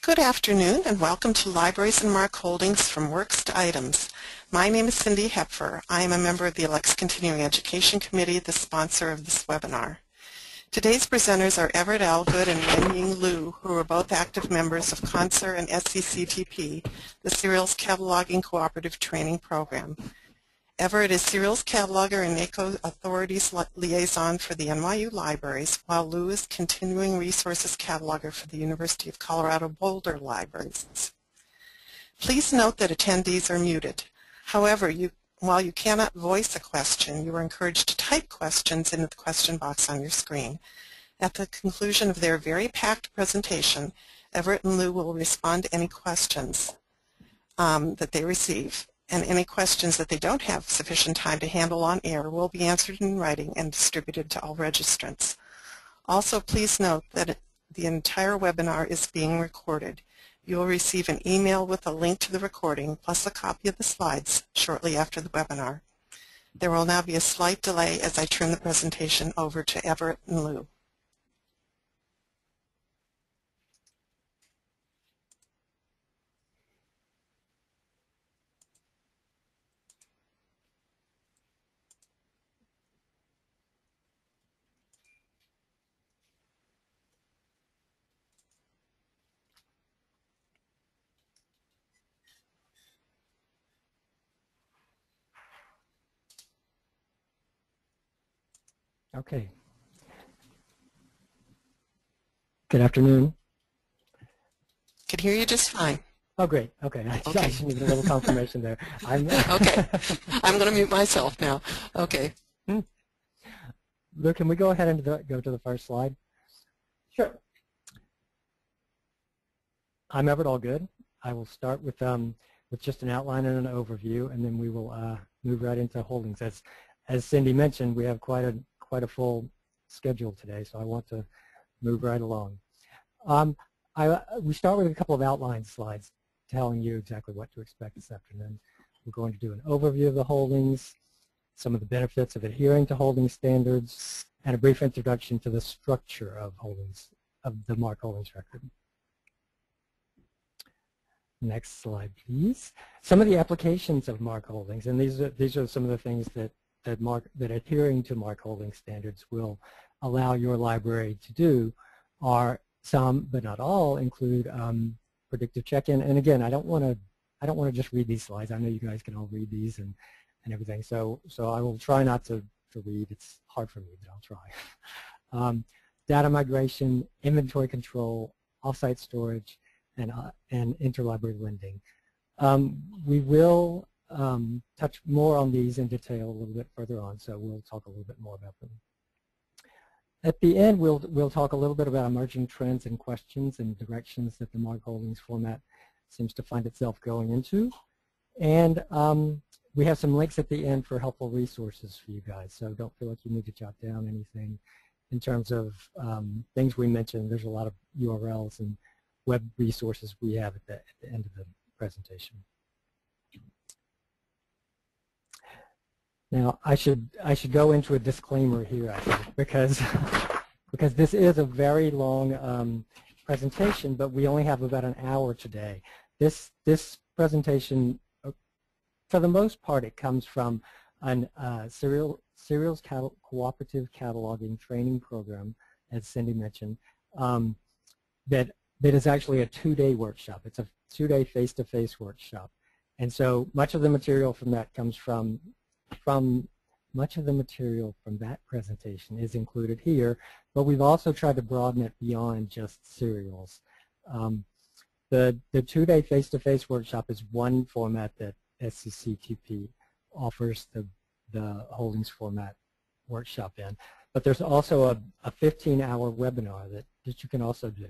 Good afternoon and welcome to Libraries and MARC Holdings from Works to Items. My name is Cindy Hepfer. I am a member of the ALCTS Continuing Education Committee, the sponsor of this webinar. Today's presenters are Everett Allgood and Wen-Ying who are both active members of CONSER and SCCTP, the Serials Cataloging Cooperative Training Program. Everett is Serials Cataloger and NACO Authorities Liaison for the NYU Libraries, while Lou is Continuing Resources Cataloger for the University of Colorado Boulder Libraries. Please note that attendees are muted. However, while you cannot voice a question, you are encouraged to type questions into the question box on your screen. At the conclusion of their very packed presentation, Everett and Lou will respond to any questions that they receive. And any questions that they don't have sufficient time to handle on air will be answered in writing and distributed to all registrants. Also, please note that the entire webinar is being recorded. You will receive an email with a link to the recording plus a copy of the slides shortly after the webinar. There will now be a slight delay as I turn the presentation over to Everett and Lou. Okay. Good afternoon. Can hear you just fine. Oh, great. Okay. I just need a little confirmation there. Okay. I'm going to mute myself now. Okay. Lou, can we go ahead and go to the first slide? Sure. I'm Everett Allgood. I will start with just an outline and an overview, and then we will move right into holdings. As Cindy mentioned, we have quite a full schedule today, so I want to move right along. We start with a couple of outline slides telling you exactly what to expect this afternoon. We're going to do an overview of the holdings, some of the benefits of adhering to holding standards, and a brief introduction to the structure of holdings, of the MARC holdings record. Next slide, please. Some of the applications of MARC holdings, and these are some of the things that adhering to MARC holding standards will allow your library to do are some, but not all, include predictive check-in. And again, I don't want to just read these slides. I know you guys can all read these and everything. So I will try not to read. It's hard for me, but I'll try. Data migration, inventory control, OffSite storage, and InterLibrary lending. We will touch more on these in detail a little bit further on, so we'll talk a little bit more about them. At the end, we'll talk a little bit about emerging trends and questions and directions that the MARC holdings format seems to find itself going into. And we have some links at the end for helpful resources for you guys, so don't feel like you need to jot down anything in terms of things we mentioned. There's a lot of URLs and web resources we have at the end of the presentation. Now, I should go into a disclaimer here, I think, because this is a very long presentation, but we only have about an hour today. This presentation, for the most part, it comes from an Serials Cooperative Cataloging Training Program, as Cindy mentioned, that is actually a two-day workshop. It's a two-day face-to-face workshop, and so much of the material from that comes from much of the material from that presentation is included here, but we've also tried to broaden it beyond just serials. The two-day face-to-face workshop is one format that SCCTP offers the holdings format workshop in, but there's also a 15-hour webinar that you can also do.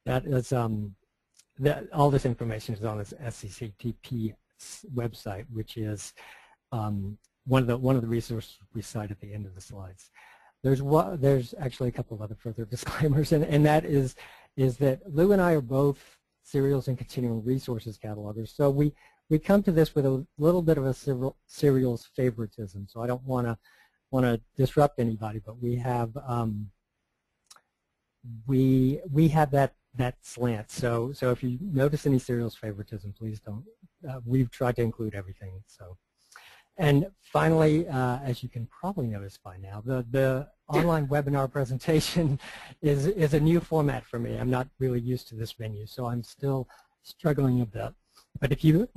That is all this information is on this SCCTP website, which is one of the resources we cite at the end of the slides. There's actually a couple of other further disclaimers, and that is that Lou and I are both serials and continuing resources catalogers, so we come to this with a little bit of a serials favoritism. So I don't want to disrupt anybody, but we have that that slant. So if you notice any serials favoritism, please don't. We've tried to include everything. So, and finally, as you can probably notice by now, the online webinar presentation is a new format for me. I'm not really used to this venue, so I'm still struggling a bit. But if you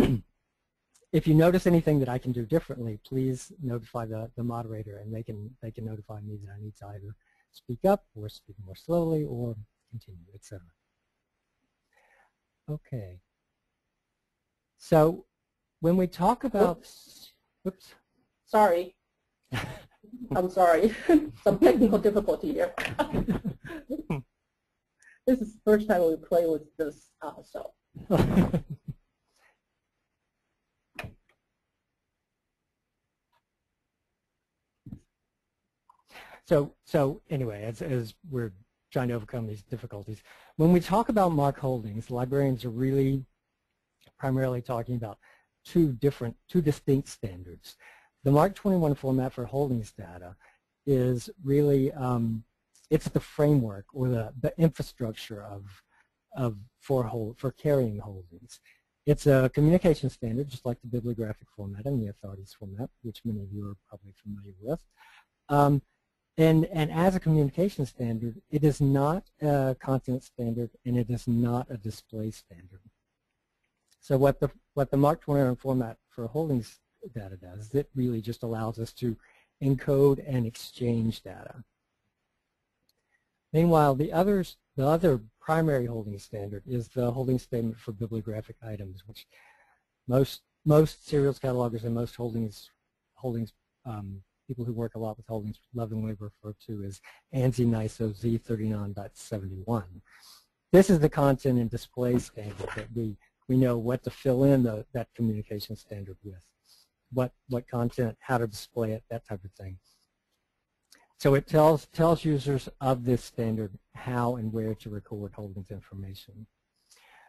if you notice anything that I can do differently, please notify the moderator, and they can notify me that I need to either speak up or speak more slowly or continue, etc. Okay. So when we talk about, oops. Sorry. I'm sorry. Some technical difficulty here. This is the first time we play with this, So anyway, as we're trying to overcome these difficulties, when we talk about MARC holdings, librarians are really primarily talking about two distinct standards. The MARC21 format for holdings data is really it's the framework or the infrastructure for carrying holdings. It's a communication standard, just like the bibliographic format and the authorities format, which many of you are probably familiar with. And as a communication standard, it is not a content standard, and it is not a display standard. So what the MARC21 format for holdings data does is it really just allows us to encode and exchange data. Meanwhile, the other primary holdings standard is the holding statement for bibliographic items, which most serials catalogers and most holdings people who work a lot with holdings lovingly refer to as ANSI NISO Z39.71. This is the content and display standard that we know what to fill in that communication standard with, what content, how to display it, that type of thing. So it tells users of this standard how and where to record holdings information.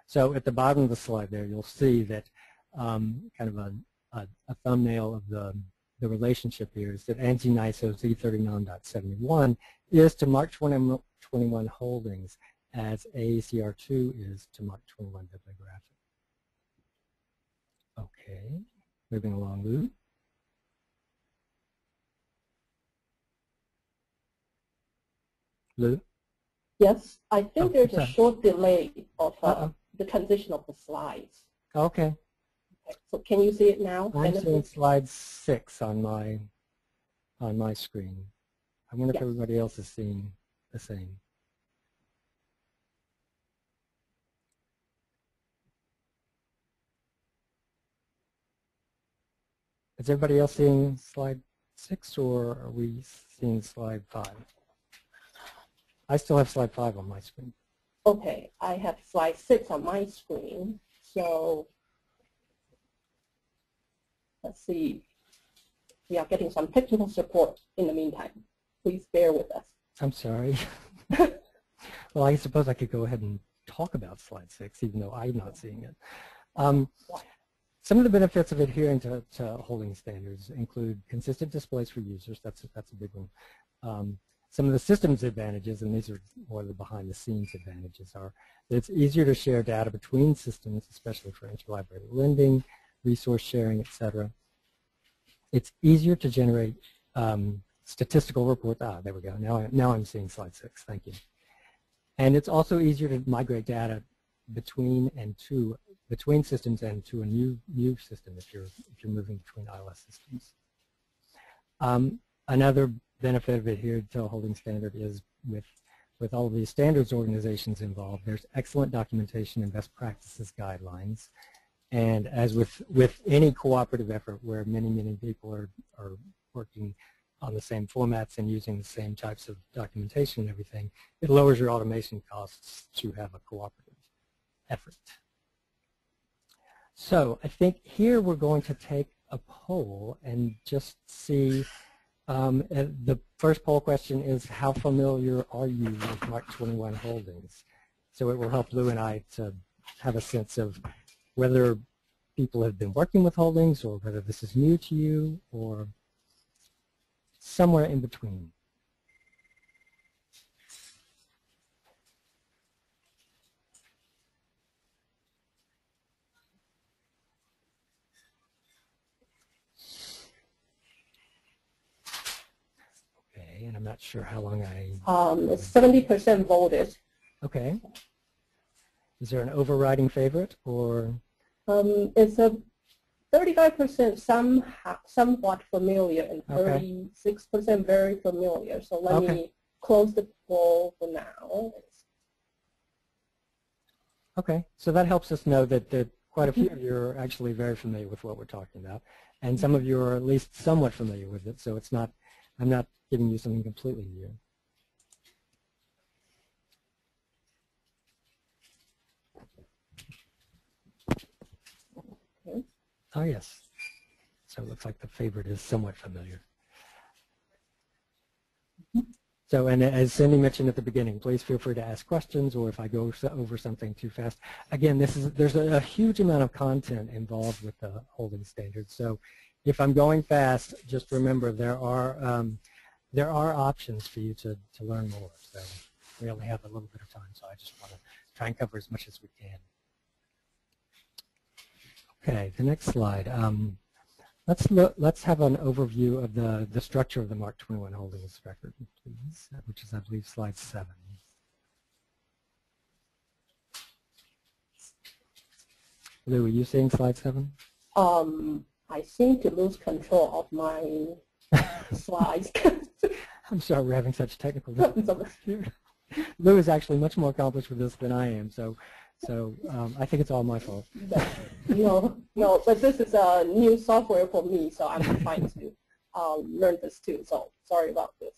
So at the bottom of the slide there, you'll see that kind of a thumbnail of the relationship here is that ANSI NISO Z39.71 is to MARC21 holdings as AACR2 is to MARC21 bibliographic. Okay, moving along, Lou. Lou? Yes, I think there's a short delay of the transition of the slides. Okay. So can you see it now? I'm seeing slide 6 on my screen. I wonder if everybody else is seeing the same. Is everybody else seeing slide 6, or are we seeing slide 5? I still have slide 5 on my screen. Okay, I have slide 6 on my screen. So let's see. We are getting some technical support in the meantime. Please bear with us. I'm sorry. Well, I suppose I could go ahead and talk about slide 6, even though I'm not seeing it. Some of the benefits of adhering to holding standards include consistent displays for users. That's a big one. Some of the systems advantages, and these are more of the behind-the-scenes advantages, are that it's easier to share data between systems, especially for interlibrary lending, resource sharing, etc. It's easier to generate statistical reports. There we go. Now I'm seeing slide 6. Thank you. And it's also easier to migrate data between systems and to a new system if you're moving between ILS systems. Another benefit of adhering to a holding standard is with all of these standards organizations involved, there's excellent documentation and best practices guidelines. And as with any cooperative effort where many people are working on the same formats and using the same types of documentation and everything, it lowers your automation costs to have a cooperative effort. So I think here we're going to take a poll and just see, the first poll question is, how familiar are you with MARC21 holdings? So it will help Lou and I to have a sense of whether people have been working with holdings or whether this is new to you or somewhere in between. I'm not sure how long It's 70% voted. Okay. Is there an overriding favorite, or? It's a 35% somewhat familiar and 36% very familiar. So let me close the poll for now. Okay, so that helps us know that quite a few of you are actually very familiar with what we're talking about, and some of you are at least somewhat familiar with it. So it's not, I'm not giving you something completely new. Oh, yes. So it looks like the favorite is somewhat familiar. So, and as Cindy mentioned at the beginning, please feel free to ask questions, or if I go over something too fast. Again, there's a huge amount of content involved with the holding standards. So if I'm going fast, just remember there are options for you to learn more. So we only have a little bit of time, so I just want to try and cover as much as we can. Okay, the next slide. Let's have an overview of the structure of the MARC21 holdings record, please, which is, I believe, slide 7. Lou, are you seeing slide 7? I seem to lose control of my slides. I'm sorry we're having such technical difficulties here. Lou is actually much more accomplished with this than I am, so I think it's all my fault. No, but this is a new software for me, so I'm trying to learn this too. So sorry about this.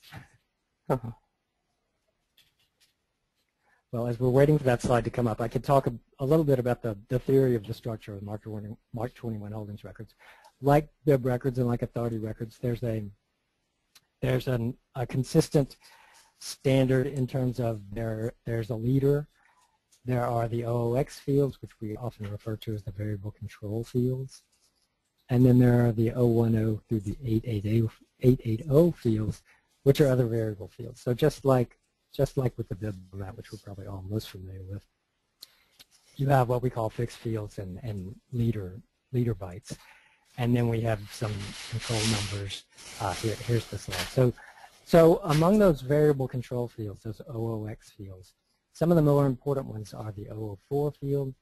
Well, as we're waiting for that slide to come up, I could talk a little bit about the theory of the structure of MARC21 holdings records. Like BIB records and like authority records, there's a consistent standard in terms of there's a leader. There are the OOX fields, which we often refer to as the variable control fields. And then there are the 010 through the 880 fields, which are other variable fields. So just like with the BIB format, which we're probably all most familiar with, you have what we call fixed fields and leader bytes. And then we have some control numbers. Here's the slide. So among those variable control fields, those OOX fields, some of the more important ones are the 004 field,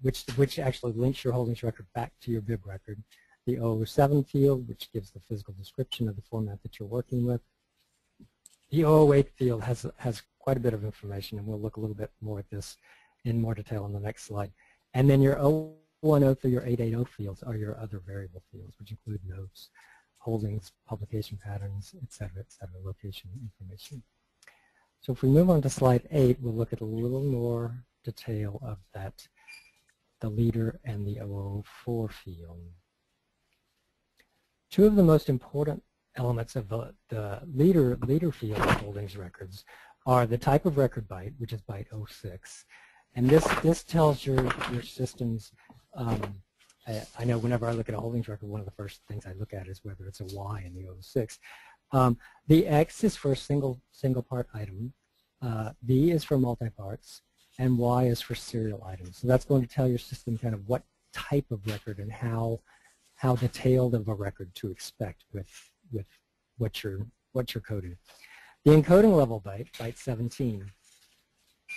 which actually links your holdings record back to your BIB record, the 007 field, which gives the physical description of the format that you're working with. The 008 field has quite a bit of information, and we'll look a little bit more at this in more detail on the next slide. And then your 010 through your 880 fields are your other variable fields, which include notes, holdings, publication patterns, et cetera, location information. So if we move on to slide 8, we'll look at a little more detail of the leader and the 004 field. Two of the most important elements of the leader field of holdings records are the type of record byte, which is byte 06. And this tells your systems, I know whenever I look at a holdings record, one of the first things I look at is whether it's a Y in the 06. The X is for a single part item, B is for multi-parts, and Y is for serial items. So that's going to tell your system kind of what type of record and how detailed of a record to expect with what you're coding. The encoding level byte 17,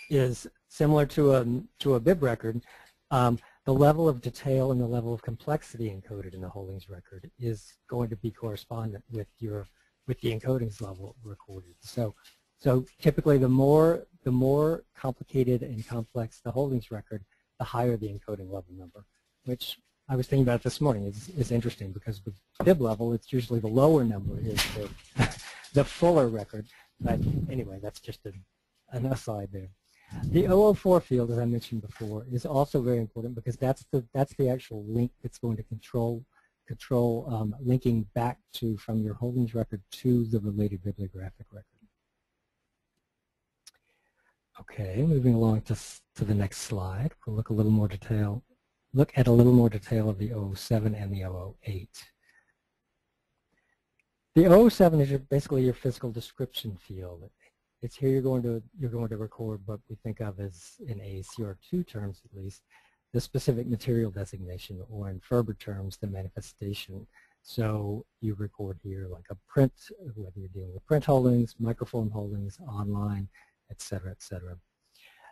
is similar to a BIB record. The level of detail and the level of complexity encoded in the holdings record is going to be correspondent with the encodings level recorded. So typically the more complicated and complex the holdings record, the higher the encoding level number, which I was thinking about this morning is interesting, because with BIB level it's usually the lower number is the fuller record. But anyway, that's just an aside there. The 004 field, as I mentioned before, is also very important, because that's the actual link that's going to control linking back from your holdings record to the related bibliographic record. Okay, moving along to the next slide, we'll look at a little more detail of the 007 and the 008. The 007 is basically your physical description field. It's here you're going to record what we think of as, in AACR2 terms at least, the specific material designation, or in Ferber terms, the manifestation So you record here like a print, whether you're dealing with print holdings, microfilm holdings, online, et cetera, et cetera.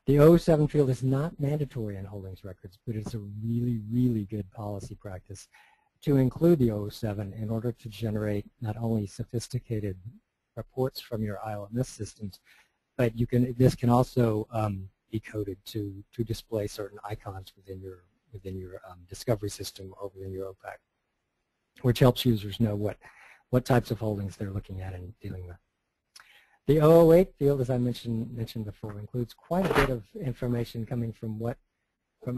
The 007 field is not mandatory in holdings records, but it's a really, really good policy practice to include the 007 in order to generate not only sophisticated reports from your ILMS systems, but this can also be coded to display certain icons within your discovery system or within your OPAC, which helps users know what types of holdings they're looking at and dealing with. The 008 field, as I mentioned before, includes quite a bit of information coming from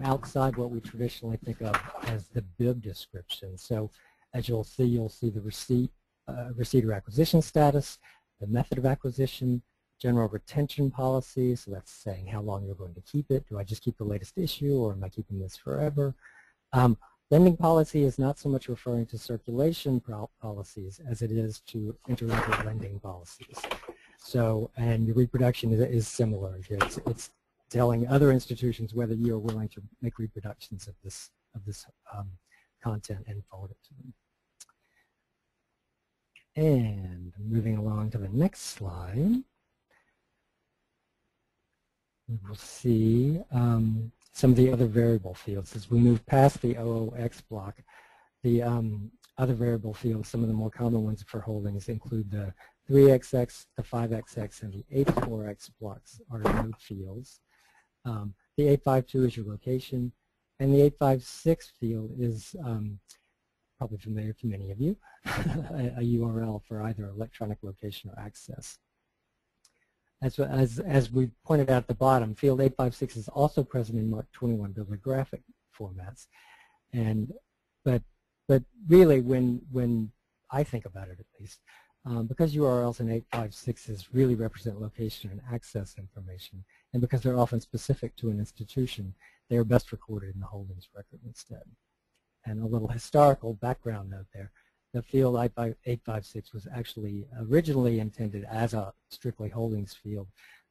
outside what we traditionally think of as the BIB description. So as you'll see the receipt or acquisition status, the method of acquisition, general retention policy, so that's saying how long you're going to keep it. Do I just keep the latest issue, or am I keeping this forever? Lending policy is not so much referring to circulation policies as it is to interlibrary lending policies. So, and your reproduction is similar here. It's telling other institutions whether you are willing to make reproductions of this content and forward it to them. And moving along to the next slide, we'll see some of the other variable fields. As we move past the OOX block, the other variable fields, some of the more common ones for holdings include the 3XX, the 5XX, and the 84X blocks are node fields. The 852 is your location, and the 856 field is probably familiar to many of you, a URL for either electronic location or access. As we pointed out at the bottom, field 856 is also present in MARC21 bibliographic formats, but really when I think about it at least, because URLs in 856s really represent location and access information, and because they're often specific to an institution, they are best recorded in the holdings record instead. And a little historical background note there. The field 856 was actually originally intended as a strictly holdings field,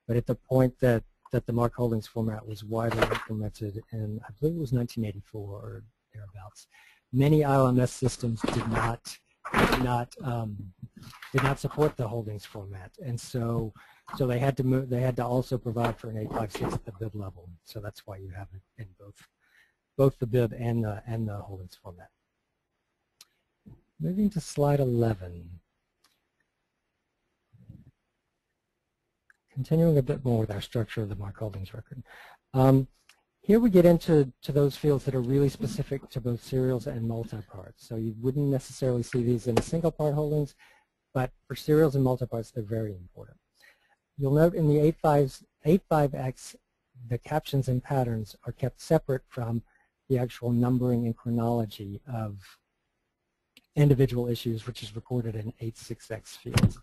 but at the point that the MARC holdings format was widely implemented in, I believe it was 1984 or thereabouts, many ILMS systems did not support the holdings format, and so they had to move. They had to also provide for an 856 at the BIB level. So that's why you have it in both the BIB and the holdings format. Moving to slide 11. Continuing a bit more with our structure of the MARC holdings record. Here we get into those fields that are really specific to both serials and multi-parts. So you wouldn't necessarily see these in single part holdings, but for serials and multi-parts, they're very important. You'll note in the 85X, the captions and patterns are kept separate from the actual numbering and chronology of individual issues, which is recorded in 86X fields.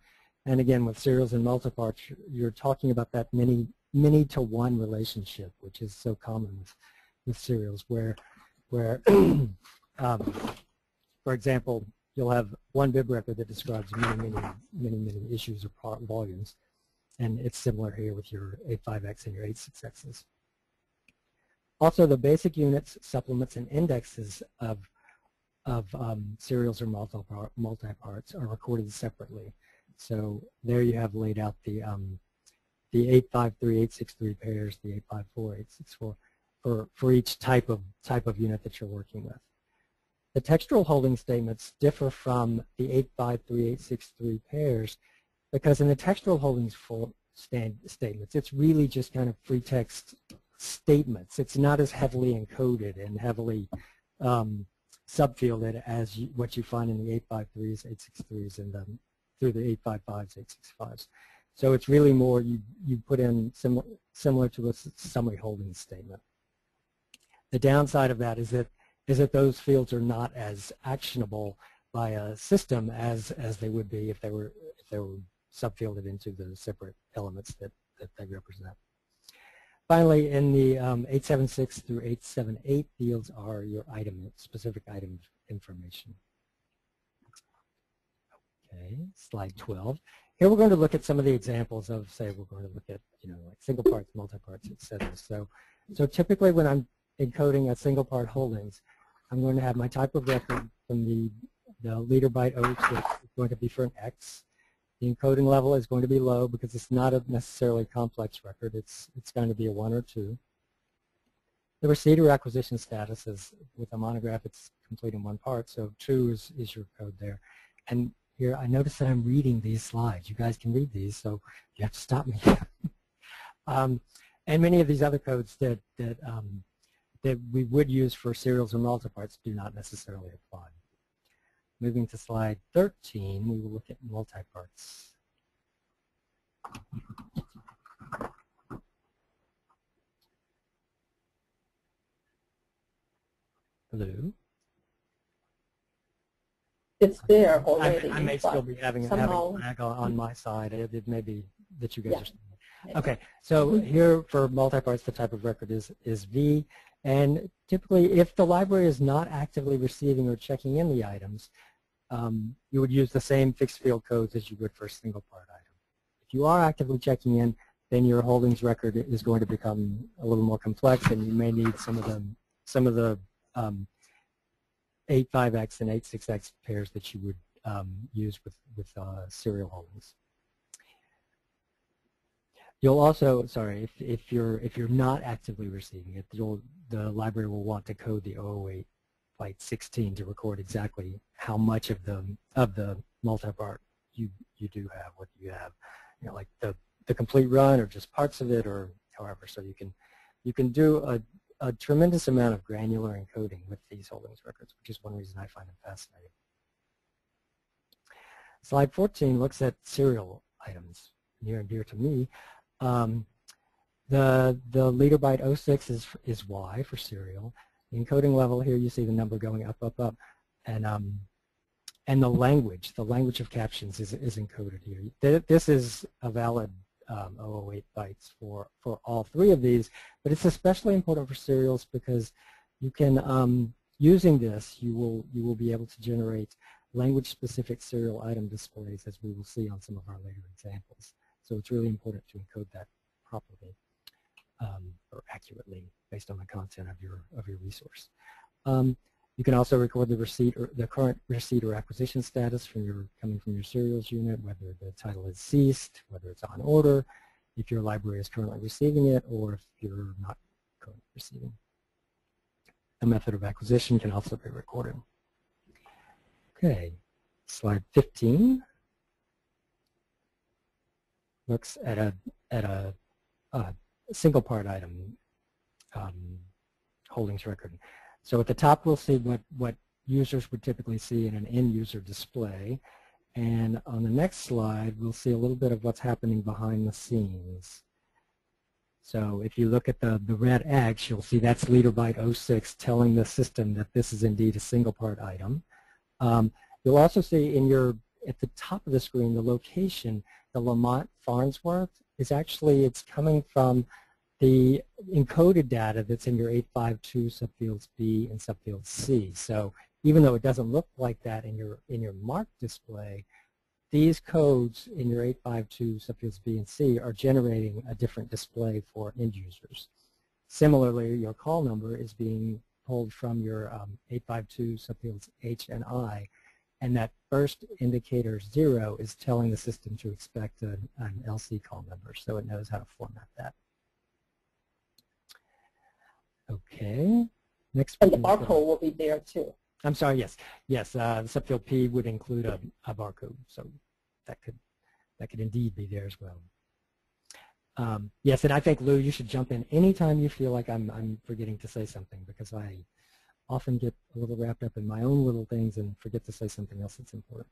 And again, with serials and multi-parts, you're talking about that many to one relationship, which is so common with serials, where for example, you'll have one BIB record that describes many issues or part volumes, and it's similar here with your 85X and your 86Xs. Also, the basic units, supplements, and indexes of serials or multi-parts are recorded separately. So there you have laid out the 853, 863 pairs, the 854, 864 for each type of unit that you're working with. The textual holding statements differ from the 853, 863 pairs because in the textual holdings statements, it's really just kind of free text statements. It's not as heavily encoded and heavily subfielded as what you find in the 853s, 863s, and through the 855s, 865s. So it's really more you put in similar to a summary holding statement. The downside of that is that those fields are not as actionable by a system as they would be if they were subfielded into the separate elements that they represent. Finally, in the 876 through 878 fields are your specific item information. Okay, slide 12. Here we're going to look at some of the examples of, say, we're going to look at, like single parts, multi-parts, etc. So typically when I'm encoding a single part holdings, I'm going to have my type of record from the The leader byte 06 is going to be for an X. The encoding level is going to be low because it's not a necessarily complex record. It's going to be a 1 or 2. The receiver acquisition status is, with a monograph, it's complete in 1 part, so 2 is your code there. And here, I notice that I'm reading these slides. You guys can read these, so you have to stop me. And many of these other codes that we would use for serials or multiparts do not necessarily apply. Moving to slide 13, we will look at multiparts. Hello? It's there already. I may still be having a lag on my side. It may be that you guys are still. Okay, so here for multiparts, the type of record is V. And typically, if the library is not actively receiving or checking in the items, you would use the same fixed field codes as you would for a single part item. If you are actively checking in, then your holdings record is going to become a little more complex, and you may need some of the 85X and 86X pairs that you would use with serial holdings. You'll also, sorry, if you're not actively receiving it, the library will want to code the 008 byte 16 to record exactly how much of the multipart you do have, what you have, like the complete run or just parts of it or however. So you can do a tremendous amount of granular encoding with these holdings records, which is one reason I find them fascinating. Slide 14 looks at serial items, near and dear to me. The leader byte 06 is Y for serial. The encoding level here, you see the number going up, up, up, and the language of captions is encoded here. This is a valid 008 bytes for all 3 of these, but it's especially important for serials because you can, using this, you will be able to generate language-specific serial item displays, as we will see on some of our later examples. So it's really important to encode that properly or accurately based on the content of your resource. You can also record the receipt or the current receipt or acquisition status coming from your serials unit, whether the title is ceased, whether it's on order, if your library is currently receiving it, or if you're not currently receiving. The method of acquisition can also be recorded. Okay, slide 15 looks at a single part item holdings record. So at the top we'll see what users would typically see in an end user display, and on the next slide we'll see a little bit of what's happening behind the scenes. So if you look at the red X, you'll see that's leader byte 06 telling the system that this is indeed a single part item. You'll also see at the top of the screen the location. The Lamont Farnsworth is actually, it's coming from the encoded data that's in your 852 subfields B and subfield C. So even though it doesn't look like that in your MARC display, these codes in your 852 subfields B and C are generating a different display for end users. Similarly, your call number is being pulled from your 852 subfields H and I, and that first indicator 0 is telling the system to expect an LC call number, so it knows how to format that. Okay, next. And the barcode will be there too. I'm sorry, yes. Yes, the subfield P would include a barcode, so that could indeed be there as well. Yes, and I think, Lou, you should jump in anytime you feel like I'm forgetting to say something, because I often get a little wrapped up in my own little things and forget to say something else that's important.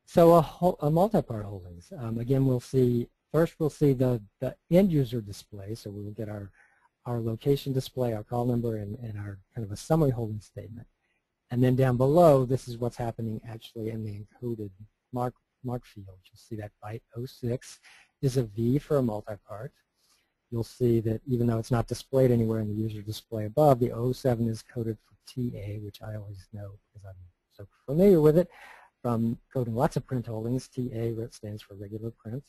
So a multi-part holdings. Again, we'll see the end user display, so we will get our location display, our call number, and our kind of a summary holding statement. And then down below, this is what's happening actually in the encoded MARC field. You'll see that byte 06 is a V for a multi-part. You'll see that even though it's not displayed anywhere in the user display above, the 07 is coded for TA, which I always know because I'm so familiar with it from coding lots of print holdings. TA stands for regular print.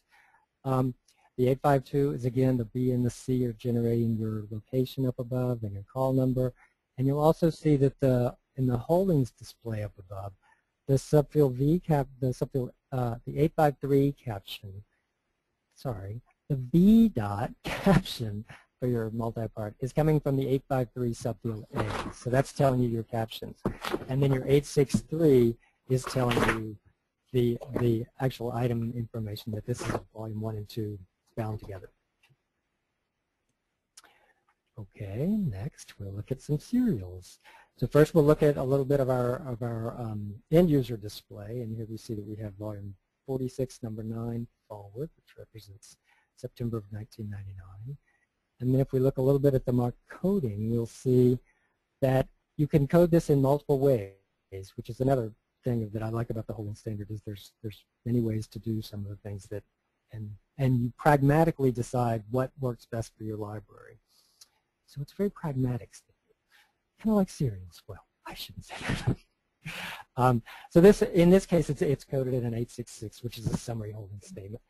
The 852 is, again, the B and the C are generating your location up above and your call number. And you'll also see that in the holdings display up above, the subfield V cap, the subfield, the 853 caption, sorry, the V dot caption for your multi-part is coming from the 853 subfield A. So that's telling you your captions. And then your 863 is telling you the actual item information, that this is volume 1 and 2 bound together. Okay, next we'll look at some serials. So first we'll look at a little bit of our end user display, and here we see that we have volume 46, number 9, forward, which represents September of 1999. And then if we look a little bit at the MARC coding, we'll see that you can code this in multiple ways, which is another thing that I like about the holding standard, is there's many ways to do some of the things that, and you pragmatically decide what works best for your library. So it's a very pragmatic standard, kind of like serials. Well, I shouldn't say that. So this, in this case, it's coded in an 866, which is a summary holding statement,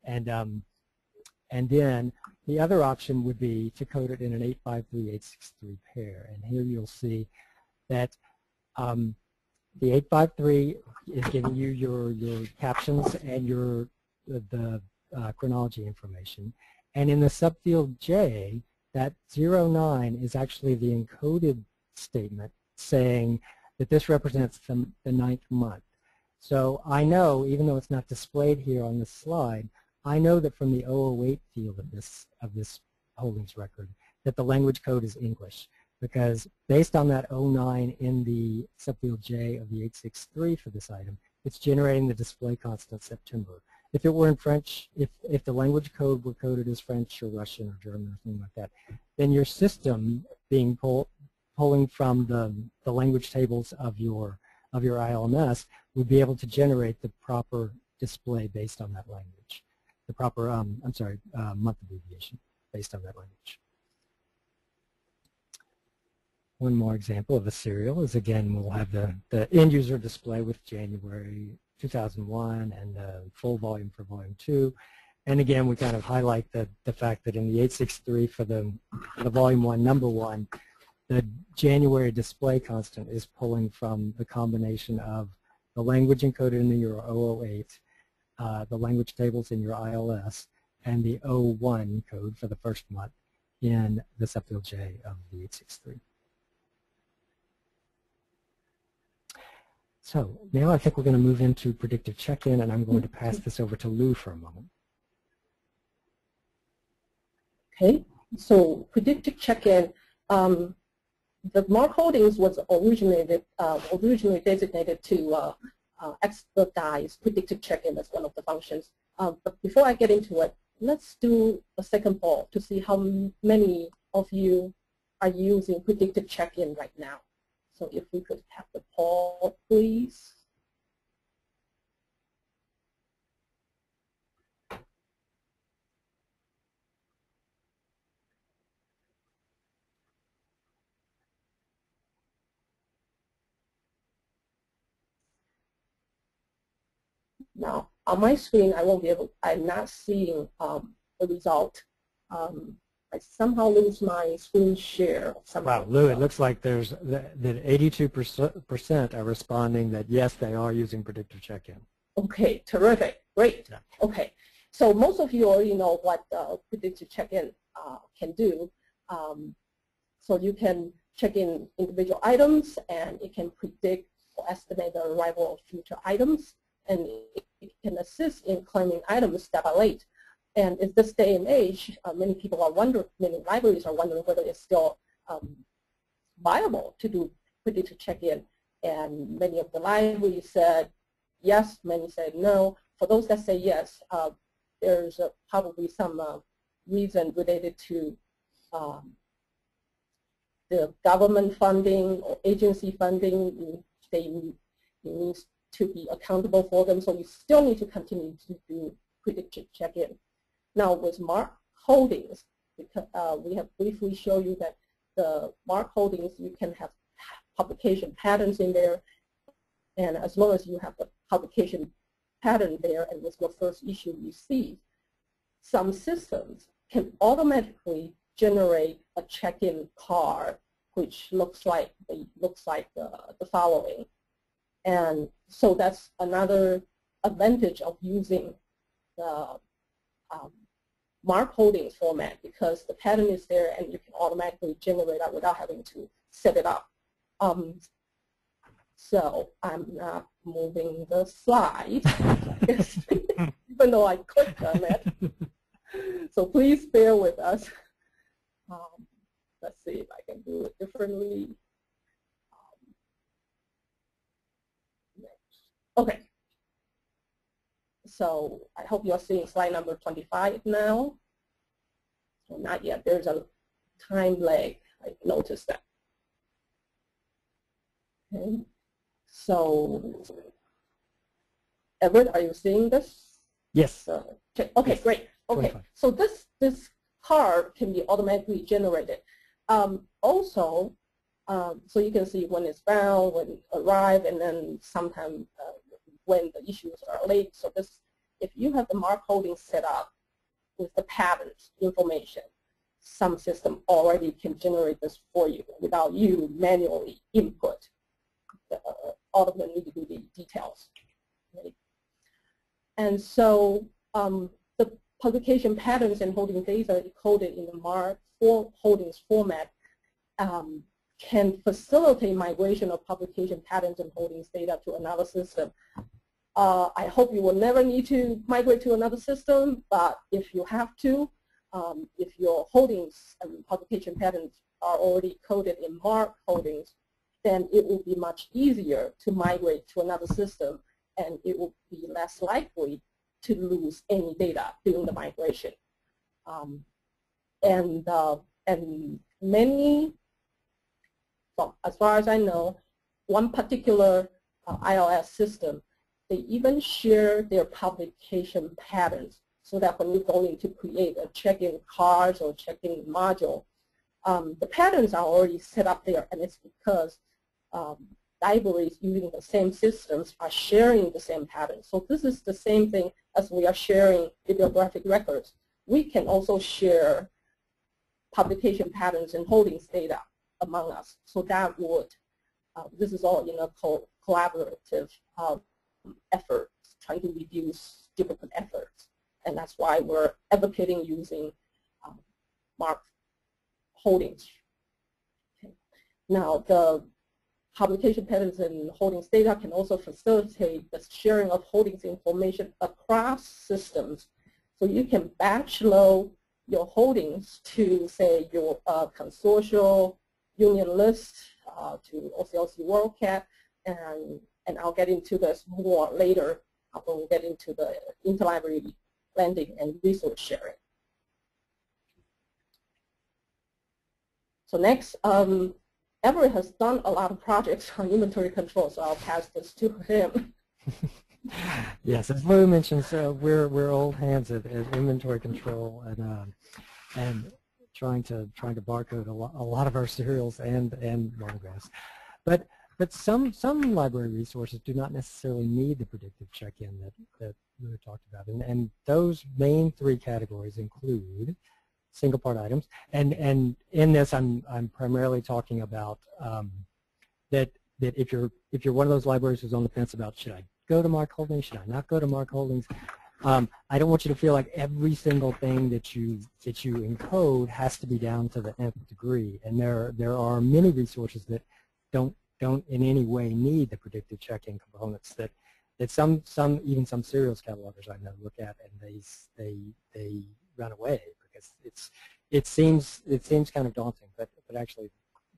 and then the other option would be to code it in an 853-863 pair. And here you'll see that the 853 is giving you your captions and the chronology information, and in the subfield J, that 09 is actually the encoded statement saying that this represents the 9th month. So I know, even though it's not displayed here on this slide, I know that from the 008 field of this holdings record that the language code is English, because based on that 09 in the subfield J of the 863 for this item, it's generating the display constant September. If it were in French, if the language code were coded as French or Russian or German or something like that, then your system being pulling from the language tables of your ILMS would be able to generate the proper display based on that language, the proper month abbreviation based on that language. One more example of a serial is, again, we'll have the end user display with January 2001 and the full volume for volume 2. And again, we kind of highlight the fact that in the 863 for the volume 1, number 1, the January display constant is pulling from the combination of the language encoded in your 008, the language tables in your ILS, and the 01 code for the first month in the subfield J of the 863. So now I think we're going to move into predictive check-in, and I'm going to pass this over to Lou for a moment. Okay, so predictive check-in, the MARC holdings was originally designated to expedite predictive check-in as one of the functions. But before I get into it, let's do a second poll to see how many of you are using predictive check-in right now. So if we could have the poll, please. Now, on my screen, I'm not seeing the result. I somehow lose my screen share. Wow, Lou, it looks like that 82% are responding that yes, they are using predictive check-in. Okay, terrific, great. Yeah. Okay, so most of you already know what predictive check-in can do. So you can check in individual items, and it can predict or estimate the arrival of future items, and it can assist in claiming items that are late. And in this day and age, many libraries are wondering whether it's still viable to do predictive check-in. And many of the libraries said yes, many said no. For those that say yes, there's probably some reason related to the government funding or agency funding. They need to be accountable for them, so we still need to continue to do predictive check-in. Now with MARC holdings, because, we have briefly shown you that the MARC holdings, you can have publication patterns in there, and as long as you have the publication pattern there and with your first issue received, some systems can automatically generate a check-in card which looks like the following. And so that's another advantage of using the MARC holdings format, because the pattern is there and you can automatically generate that without having to set it up. So I'm not moving the slide, even though I clicked on it. So please bear with us. Let's see if I can do it differently. Okay. So I hope you're seeing slide number 25 now. So not yet. There's a time lag. I noticed that. Okay. So Everett, are you seeing this? Yes. Okay, yes. Great. Okay. 25. So this card can be automatically generated. Also, so you can see when it's found, when it arrived, and then sometimes when the issues are late. So this, if you have the MARC holding set up with the patterns information, some system already can generate this for you without you manually input all of the need to do the details. Right? And so the publication patterns and holding data encoded in the MARC holdings format can facilitate migration of publication patterns and holdings data to another system. I hope you will never need to migrate to another system, but if you have to, if your holdings and publication patterns are already coded in MARC holdings, then it will be much easier to migrate to another system, and it will be less likely to lose any data during the migration. And many, well, as far as I know, one particular ILS system, they even share their publication patterns, so that when you're going to create a check-in cards or check-in module, the patterns are already set up there, and it's because libraries using the same systems are sharing the same patterns. So this is the same thing as we are sharing bibliographic records. We can also share publication patterns and holdings data among us. So that would, this is all in a collaborative effort, trying to reduce duplicate efforts. And that's why we're advocating using MARC holdings. Okay. Now, the publication patterns and holdings data can also facilitate the sharing of holdings information across systems. So you can batch load your holdings to, say, your consortial union list, to OCLC WorldCat, and I'll get into this more later when we get into the interlibrary lending and resource sharing. So next, Everett has done a lot of projects on inventory control, so I'll pass this to him. Yes, as Lou mentioned, so we're old hands at inventory control and trying to barcode a lot of our serials and monographs. But some library resources do not necessarily need the predictive check-in that we talked about, and those main three categories include SinglePart items, and in this I'm primarily talking about that if you're one of those libraries who's on the fence about should I go to MARC holdings, should I not go to MARC holdings, I don't want you to feel like every single thing that you encode has to be down to the nth degree, and there are many resources that don't in any way need the predictive check-in components that even some serials catalogers I know look at and they run away because it seems kind of daunting, but actually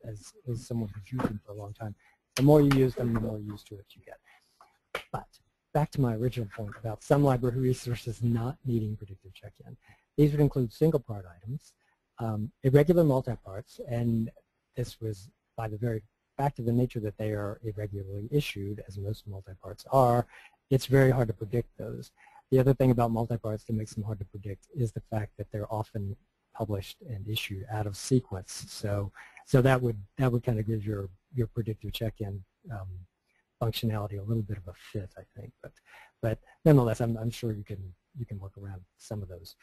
as someone who's used them for a long time, the more you use them, the more used to it you get. But back to my original point about some library resources not needing predictive check-in. These would include SinglePart items, irregular multiparts, and this was by the very fact of the nature that they are irregularly issued, as most multiparts are, it's very hard to predict those. The other thing about multiparts that makes them hard to predict is the fact that they're often published and issued out of sequence. So that would kind of give your predictive check-in functionality a little bit of a fit, I think. But nonetheless, I'm sure you can work around some of those.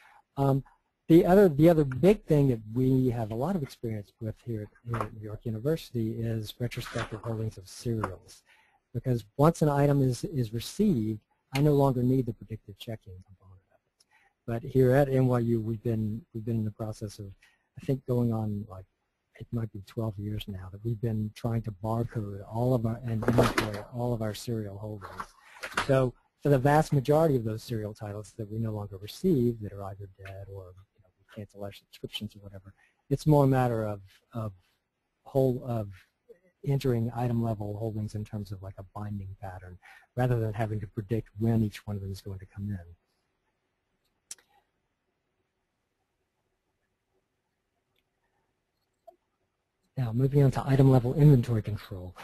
The other big thing that we have a lot of experience with here at New York University is retrospective holdings of serials. because once an item is received, I no longer need the predictive checking component of it. But here at NYU, we've been in the process of, I think, going on like, it might be 12 years now, that we've been trying to barcode all of our and inventory all of our serial holdings. So for the vast majority of those serial titles that we no longer receive, that are either dead or we cancel our subscriptions or whatever, it's more a matter of entering item level holdings in terms of like a binding pattern, rather than having to predict when each one of them is going to come in. Now, moving on to item-level inventory control.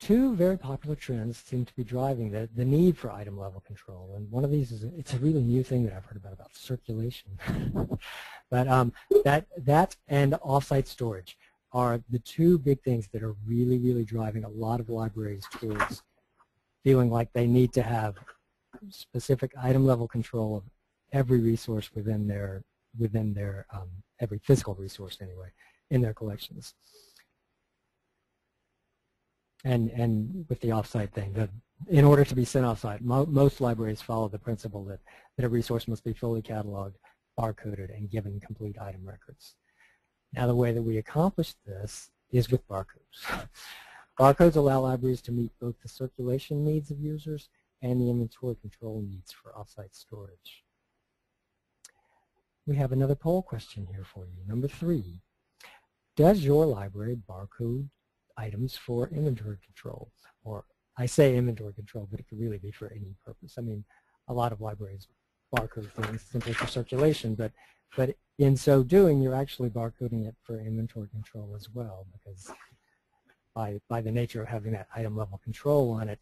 Two very popular trends seem to be driving the need for item-level control, and one of these is, it's a really new thing that I've heard about circulation. But that and off-site storage are the two big things that are really, really driving a lot of libraries towards feeling like they need to have specific item-level control of every resource within their every physical resource anyway, in their collections. And with the offsite thing, in order to be sent offsite, most libraries follow the principle that a resource must be fully cataloged, barcoded, and given complete item records. Now, the way that we accomplish this is with barcodes. Barcodes allow libraries to meet both the circulation needs of users and the inventory control needs for offsite storage. We have another poll question here for you. Number 3. Does your library barcode items for inventory control? Or I say inventory control, but it could really be for any purpose. I mean, a lot of libraries barcode things simply for circulation, but in so doing, you're actually barcoding it for inventory control as well, because by the nature of having that item level control on it,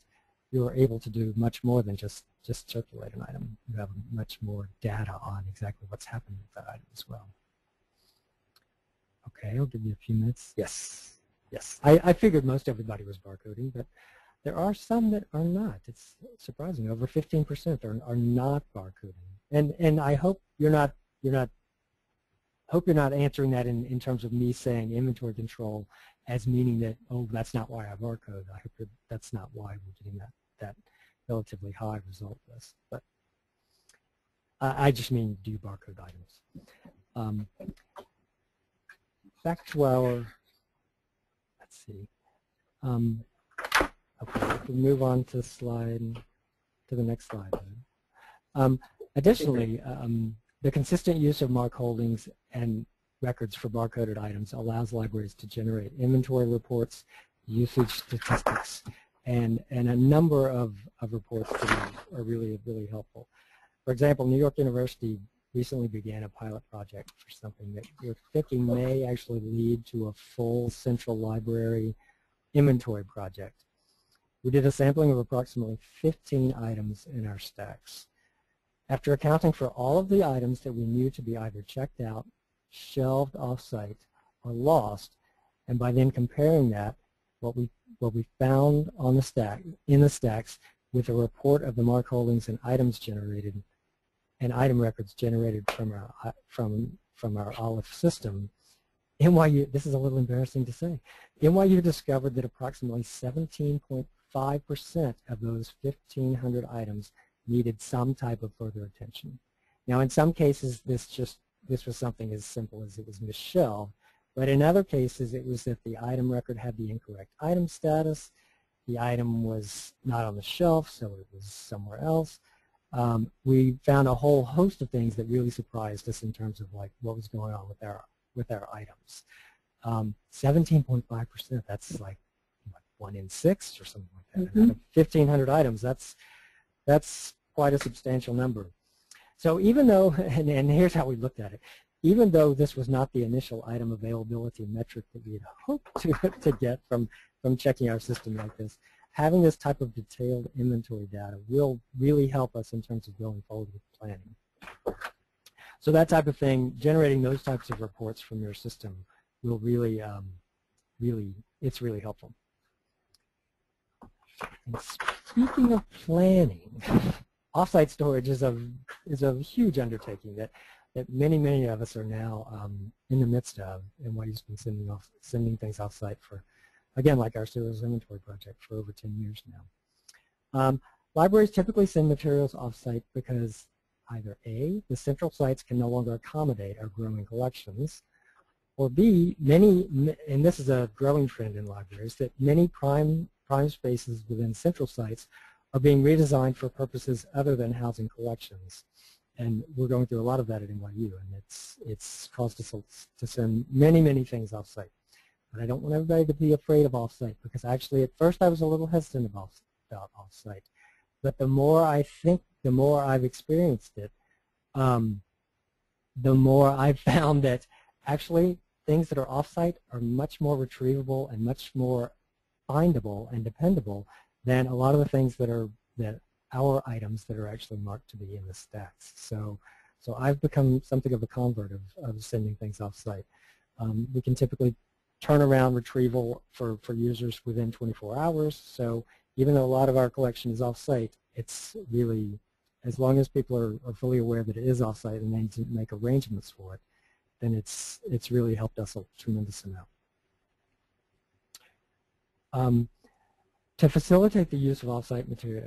you're able to do much more than just circulate an item. You have much more data on exactly what's happening with that item as well. Okay, I'll give you a few minutes. Yes, yes. I figured most everybody was barcoding, but there are some that are not. It's surprising. Over 15% are not barcoding. And I hope you're not answering that in terms of me saying inventory control as meaning that, oh, that's not why I barcode. I hope that's not why we're getting that relatively high result list. But I just mean do barcode items. Back to our, let's see. Okay, if we move on to the next slide. Additionally, the consistent use of MARC holdings and records for barcoded items allows libraries to generate inventory reports, usage statistics, and a number of reports that are really, really helpful. For example, New York University recently began a pilot project for something that we're thinking may actually lead to a full central library inventory project. We did a sampling of approximately 15 items in our stacks. After accounting for all of the items that we knew to be either checked out, shelved off-site, or lost, and by then comparing that, what we found on the stack, in the stacks, with a report of the MARC holdings and items generated, and item records generated from our OLIF system, NYU, this is a little embarrassing to say, NYU discovered that approximately 17.5% of those 1,500 items needed some type of further attention. Now, in some cases, this was something as simple as it was misshelved, but in other cases, it was that the item record had the incorrect item status, the item was not on the shelf, so it was somewhere else. We found a whole host of things that really surprised us in terms of like what was going on with our items. 17.5%, that's like what, 1 in 6 or something like that. Mm-hmm. 1,500 items, that's quite a substantial number. So even though, and here's how we looked at it, even though this was not the initial item availability metric that we had hoped to get from checking our system like this, having this type of detailed inventory data will really help us in terms of going forward with planning. So that type of thing, generating those types of reports from your system will really, it's really helpful. And speaking of planning, off-site storage is a huge undertaking that many of us are now in the midst of, and NYU's been sending things off-site for again, like our serials inventory project for over 10 years now. Libraries typically send materials off-site because either A, the central sites can no longer accommodate our growing collections, or B, and this is a growing trend in libraries, that many prime spaces within central sites are being redesigned for purposes other than housing collections. And we're going through a lot of that at NYU, and it's caused us to send many things off-site. But I don't want everybody to be afraid of off-site, because actually at first I was a little hesitant about off-site. But the more I think, the more I've experienced it, the more I've found that actually things that are off-site are much more retrievable and much more findable and dependable than a lot of the things that our items that are actually marked to be in the stacks. So I've become something of a convert of sending things off-site. We can typically turn around retrieval for users within 24 hours. So even though a lot of our collection is off-site, it's really, as long as people are fully aware that it is off-site and they need to make arrangements for it, then it's really helped us a tremendous amount. To facilitate the use of off-site material,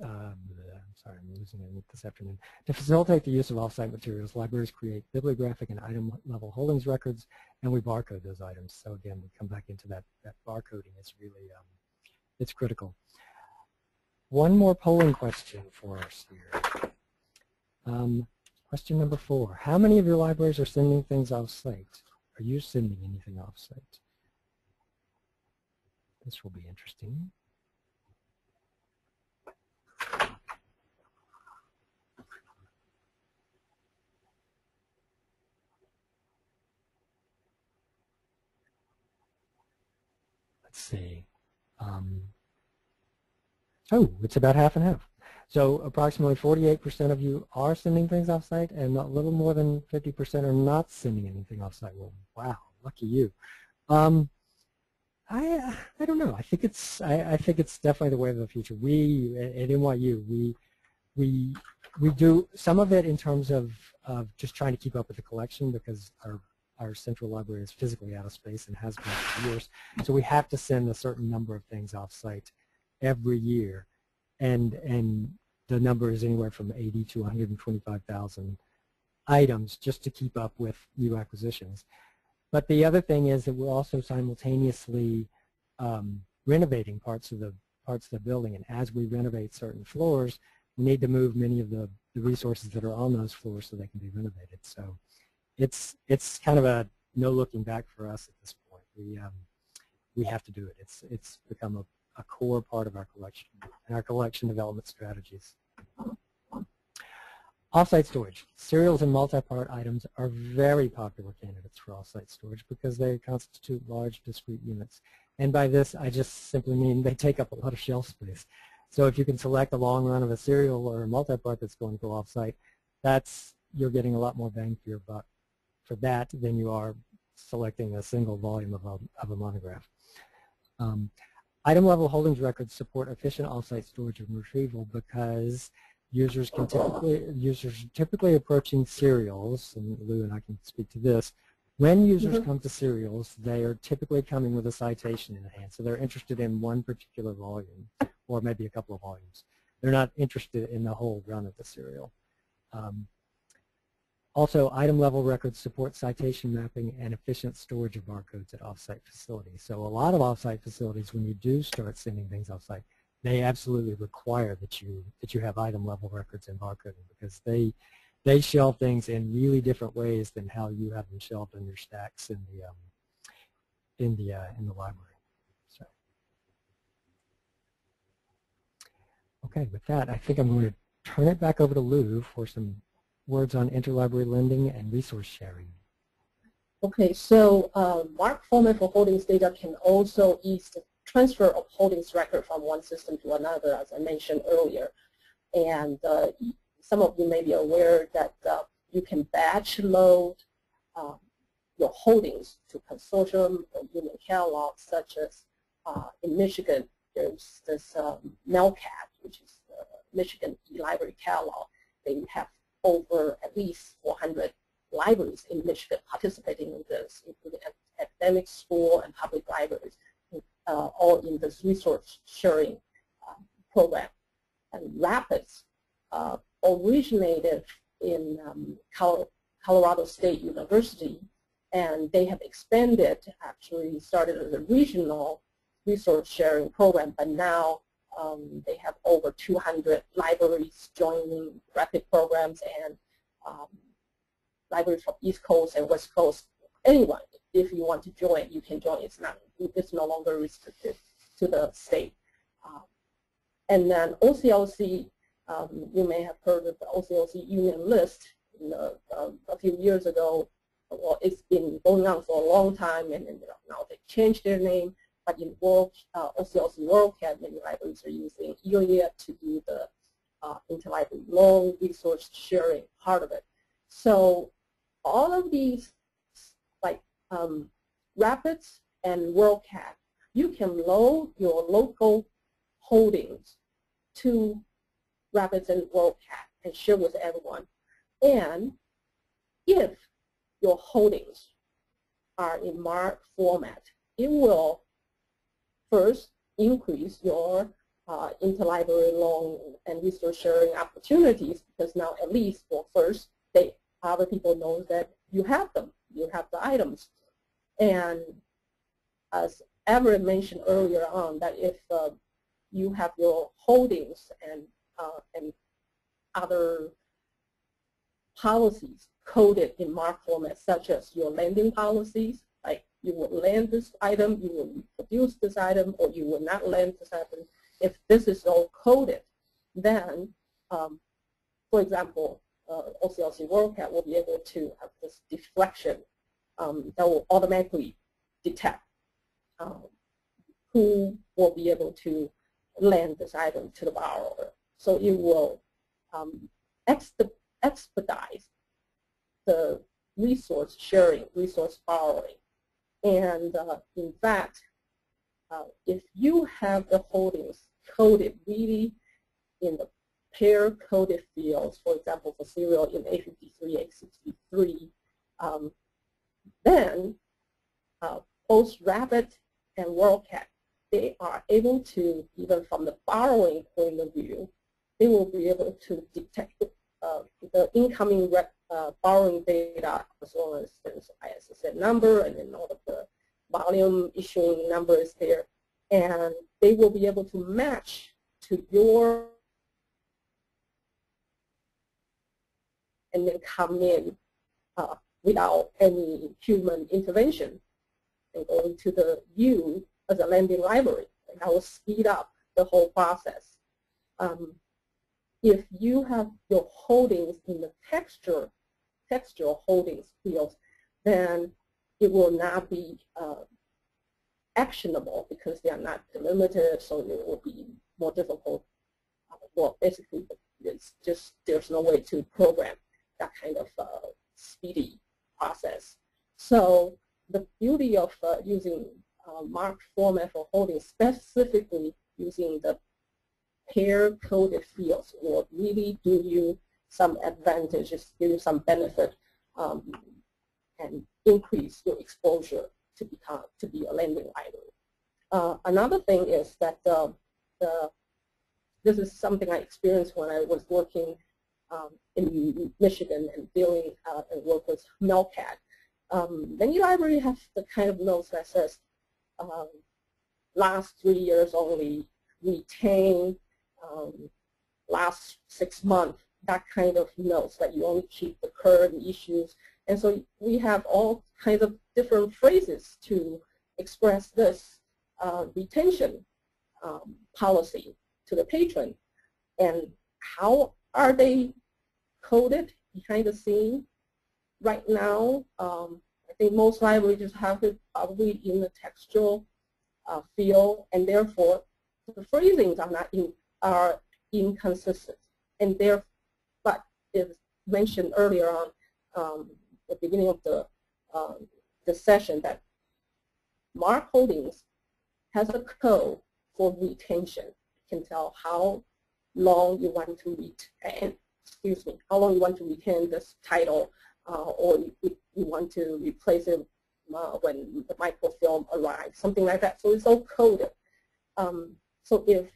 sorry, I'm losing it this afternoon. To facilitate the use of off-site materials, libraries create bibliographic and item-level holdings records, and we barcode those items. So again, we come back into that barcoding is really, it's critical. One more polling question for us here. Question number 4. How many of your libraries are sending things off-site? Are you sending anything off-site? This will be interesting. Let's see. Oh, it's about half and half. So approximately 48% of you are sending things off-site, and a little more than 50% are not sending anything off-site. Well, wow, lucky you. I don't know. I think it's definitely the way of the future. We at NYU we do some of it in terms of just trying to keep up with the collection, because our central library is physically out of space and has been for years. So we have to send a certain number of things off-site every year, and the number is anywhere from 80 to 125,000 items just to keep up with new acquisitions. But the other thing is that we're also simultaneously renovating parts of the building, and as we renovate certain floors, we need to move many of the resources that are on those floors so they can be renovated. So it's kind of a no looking back for us at this point. We have to do it. It's become a core part of our collection and our collection development strategies. Off-site storage. Serials and multi-part items are very popular candidates for off-site storage because they constitute large discrete units. And by this, I just simply mean they take up a lot of shelf space. So if you can select a long run of a serial or a multi-part that's going to go off-site, you're getting a lot more bang for your buck for that than you are selecting a single volume of a monograph. Item-level holdings records support efficient off-site storage and retrieval because users typically approaching serials, and Lou and I can speak to this. When users come to serials, they are typically coming with a citation in hand, so they're interested in one particular volume, or maybe a couple of volumes. They're not interested in the whole run of the serial. Also, item-level records support citation mapping and efficient storage of barcodes at off-site facilities. So a lot of off-site facilities, when you do start sending things off-site, they absolutely require that you have item-level records and barcoding, because they shelve things in really different ways than how you have them shelved in your stacks in the library. So, okay, with that, I think I'm going to turn it back over to Lou for some words on interlibrary lending and resource sharing. Okay, so MARC format for holdings data can also ease the transfer of holdings record from one system to another, as I mentioned earlier. And some of you may be aware that you can batch load your holdings to consortium or union catalogs, such as in Michigan, there's this MALCAT, which is the Michigan Library Catalog. They have over at least 400 libraries in Michigan participating in this, including academic, school, and public libraries. all in this resource sharing program. And Rapids originated in Colorado State University, and they have expanded, actually started as a regional resource sharing program, but now they have over 200 libraries joining Rapid programs, and libraries from East Coast and West Coast. Anyone, if you want to join, you can join. It's no longer restricted to the state. And then OCLC, you may have heard of the OCLC union list a few years ago. Well, it's been going on for a long time, and now they changed their name. But in OCLC WorldCat, many libraries are using ILIA to do the InterLibrary Loan resource sharing part of it. So all of these, like Rapids and WorldCat, you can load your local holdings to Rapids and WorldCat and share with everyone. And if your holdings are in MARC format, it will first increase your interlibrary loan and resource sharing opportunities, because now at least for first, other people know that you have them, you have the items. And as Everett mentioned earlier on, that if you have your holdings and other policies coded in MARC format, such as your lending policies, like you will lend this item, you will produce this item, or you will not lend this item. If this is all coded, then, for example, OCLC WorldCat will be able to have this deflection that will automatically detect who will be able to lend this item to the borrower. So it will expedite the resource sharing, resource borrowing. And in fact, if you have the holdings coded really in the pair coded fields, for example, for serial in A53, A63, then both Rapid and WorldCat, they are able to, even from the borrowing point of view, they will be able to detect the incoming borrowing data, as well as the ISSN number, and then all of the volume issuing numbers there. And they will be able to match to your, and then come in without any human intervention and go into the you as a lending library. And that will speed up the whole process. If you have your holdings in the textual holdings field, then it will not be actionable because they are not delimited, so it will be more difficult. Well, basically, it's just there's no way to program that kind of speedy process. So the beauty of using MARC format for holdings, specifically using the pair-coded fields, will really give you some advantages, give you some benefit, and increase your exposure to be a lending library. Another thing is that this is something I experienced when I was working in Michigan and dealing and work with Melcat. Many libraries have the kind of notes that says last 3 years only, retain last 6 months, that kind of notes that you only keep the current issues. And so we have all kinds of different phrases to express this retention policy to the patron. And how are they coded behind the scene? Right now, I think most libraries just have it probably in the textual field, and therefore the phrasings are inconsistent. And therefore, but as mentioned earlier on at the beginning of the session, that MARC Holdings has a code for retention. You can tell how long you want to retain, how long you want to retain this title, or you want to replace it when the microfilm arrives, something like that. So it's all coded. So if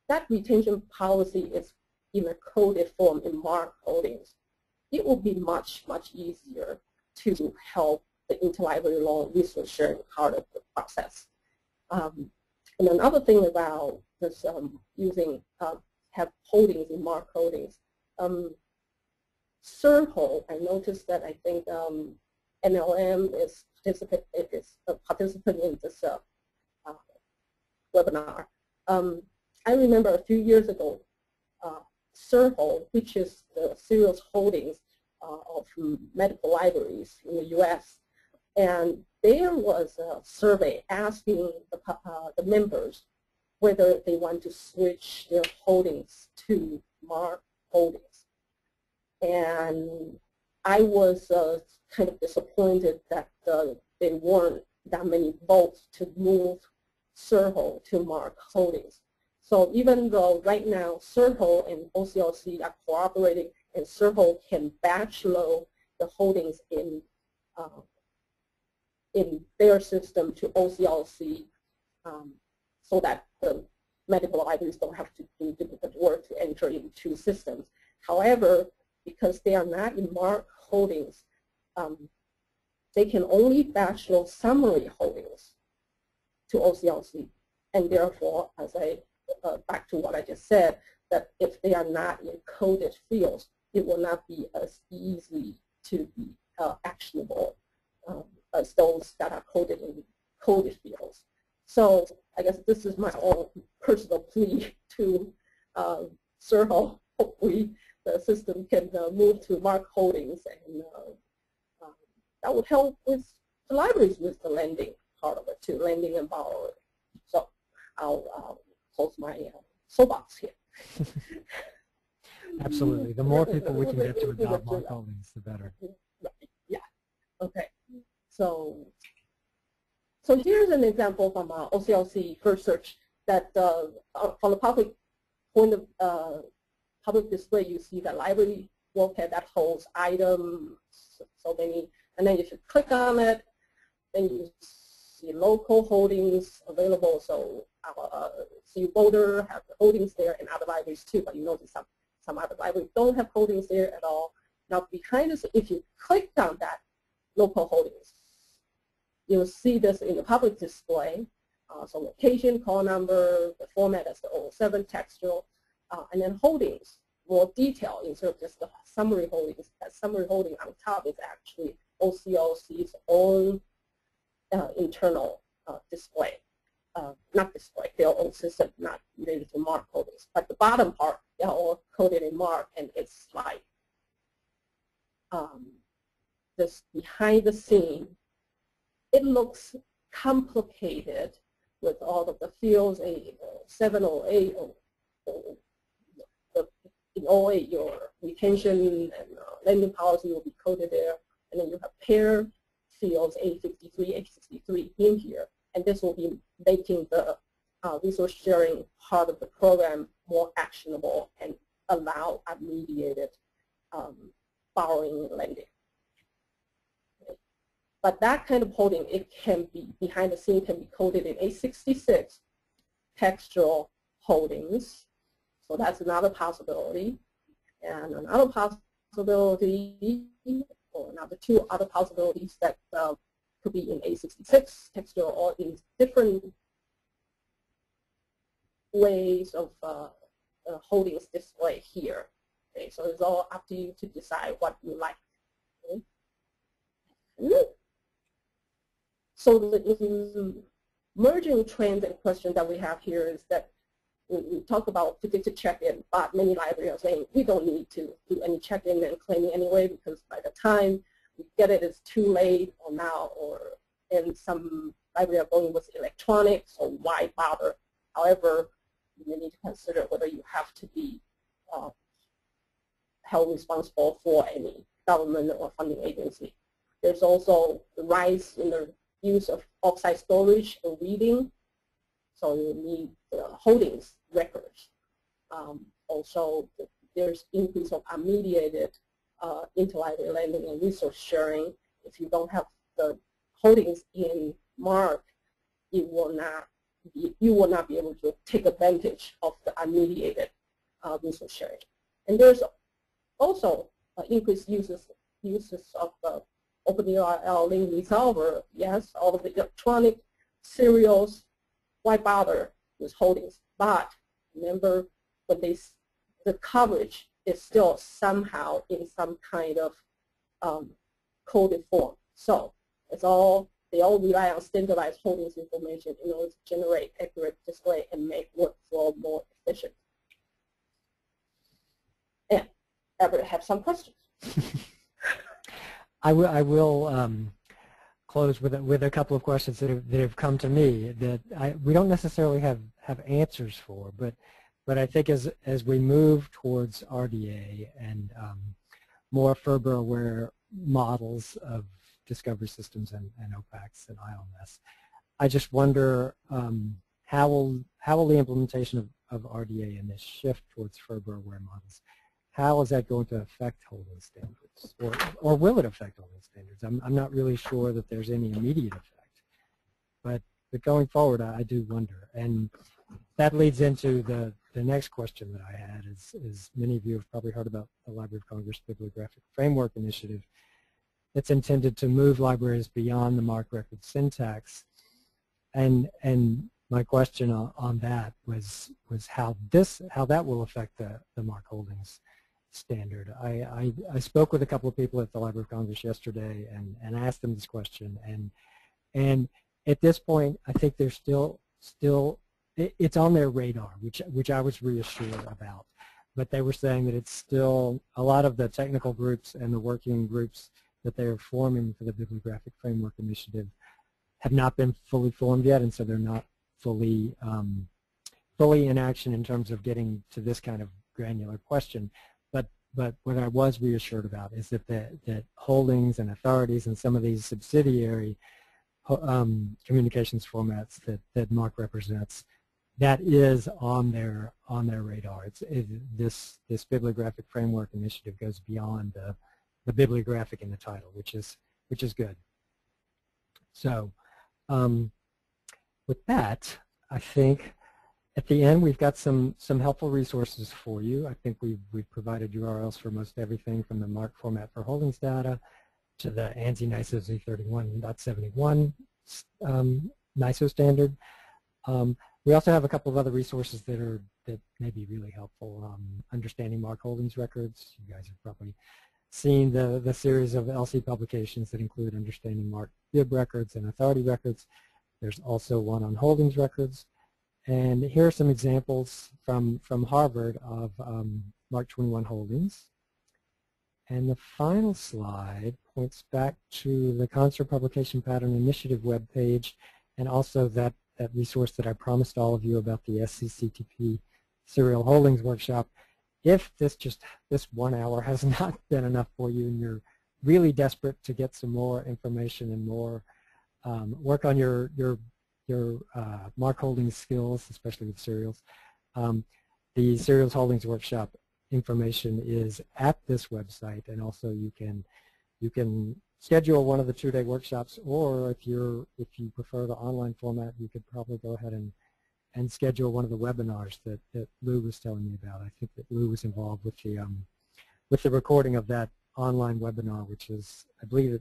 that retention policy is in a coded form in MARC holdings, it will be much, much easier to help the interlibrary loan resource sharing part of the process. And another thing about this have holdings in MARC holdings, Serho, I noticed that I think NLM is a participant in this webinar. I remember a few years ago, Serho, which is the serious holdings of medical libraries in the U.S., and there was a survey asking the members whether they want to switch their holdings to MARC holdings. And I was kind of disappointed that there weren't that many votes to move Serho to MARC holdings. So even though right now Serho and OCLC are cooperating, and Serho can batch load the holdings in their system to OCLC, so that the medical libraries don't have to do difficult work to enter into systems. However, because they are not in MARC holdings, they can only batch load summary holdings to OCLC, and therefore, as back to what I just said, that if they are not in coded fields, it will not be as easy to be actionable as those that are coded in coded fields. So I guess this is my own personal plea to Serho. Hopefully the system can move to MARC holdings, and that would help with the libraries with the lending part of it too, lending and borrowing. So I'll close my soapbox here. Absolutely. The more people we can get to adopt MARC holdings, the better. Yeah. Okay. So here's an example from OCLC First Search that from the public point of public display, you see the library workpad that holds items, so many, and then you should click on it, then you see local holdings available. So our CU Boulder have the holdings there, and other libraries too, but you notice some other libraries don't have holdings there at all. Now behind us, if you click on that local holdings, you'll see this in the public display. So location, call number, the format as the 007 textual, and then holdings, more detail instead of just the summary holdings. That summary holding on top is actually OCLC's own internal display. Not display, their own system, not related to MARC holdings. But the bottom part, they're all coded in MARC, and it's like this behind the scene. It looks complicated with all of the fields, 708, in 08, your retention and lending policy will be coded there, and then you have pair fields, A53, A63 in here, and this will be making the resource sharing part of the program more actionable and allow unmediated borrowing and lending. But that kind of holding, it can be, behind the scene, can be coded in A66 textual holdings. So that's another possibility. And another possibility, or another two other possibilities that could be in A66 textual or in different ways of holdings display here. Okay, so it's all up to you to decide what you like. Okay. So the emerging trend and question that we have here is that we talk about predicted check-in, but many libraries are saying we don't need to do any check-in and claiming anyway, because by the time we get it, it's too late, or now, and some libraries are going with electronic, so why bother? However, you need to consider whether you have to be held responsible for any government or funding agency. There's also the rise in the use of OffSite storage and reading, so you need holdings records. Also, there's increase of unmediated interlibrary lending and resource sharing. If you don't have the holdings in MARC, you will not be able to take advantage of the unmediated resource sharing. And there's also increased uses of the OpenURL link resolver. Yes, all of the electronic serials, why bother with holdings? But remember, when the coverage is still somehow in some kind of coded form. So they all rely on standardized holdings information in order to generate accurate display and make workflow more efficient. And Everett have some questions. I will close with a couple of questions that have come to me that we don't necessarily have answers for, but I think as we move towards RDA and more Ferber-aware models of discovery systems and OPACs and ILMS, I just wonder how will the implementation of RDA and this shift towards Ferber-aware models, how is that going to affect holding standards, or will it affect holding standards? I'm not really sure that there's any immediate effect, but going forward, I do wonder, and that leads into the next question that I had. Is many of you have probably heard about the Library of Congress Bibliographic Framework Initiative. It's intended to move libraries beyond the MARC record syntax, and my question on that was how that will affect the MARC holdings standard. I spoke with a couple of people at the Library of Congress yesterday and asked them this question, and at this point I think they're still it's on their radar, which I was reassured about, but they were saying that it's still a lot of the technical groups and the working groups that they are forming for the Bibliographic Framework Initiative have not been fully formed yet, and so they're not fully in action in terms of getting to this kind of granular question. But what I was reassured about is that holdings and authorities and some of these subsidiary communications formats that MARC represents, that is on their radar. This Bibliographic Framework Initiative goes beyond the bibliographic in the title, which is good. So with that, I think at the end we've got some helpful resources for you. I think we've provided URLs for most everything from the MARC format for holdings data to the ANSI NISO Z39.71 NISO standard. We also have a couple of other resources that may be really helpful. Understanding MARC holdings records. You guys have probably seen the series of LC publications that include Understanding MARC bib records and authority records. There's also one on holdings records. And here are some examples from Harvard of MARC21 holdings. And the final slide points back to the Concert Publication Pattern Initiative webpage, and also that resource that I promised all of you about the SCCTP Serial Holdings Workshop. If this 1 hour has not been enough for you and you're really desperate to get some more information and more work on your MARC holdings skills, especially with serials, the Serials Holdings Workshop information is at this website, and also you can schedule one of the 2-day workshops, or if you prefer the online format, you could probably go ahead and schedule one of the webinars that Lou was telling me about. I think that Lou was involved with the recording of that online webinar, which is, I believe,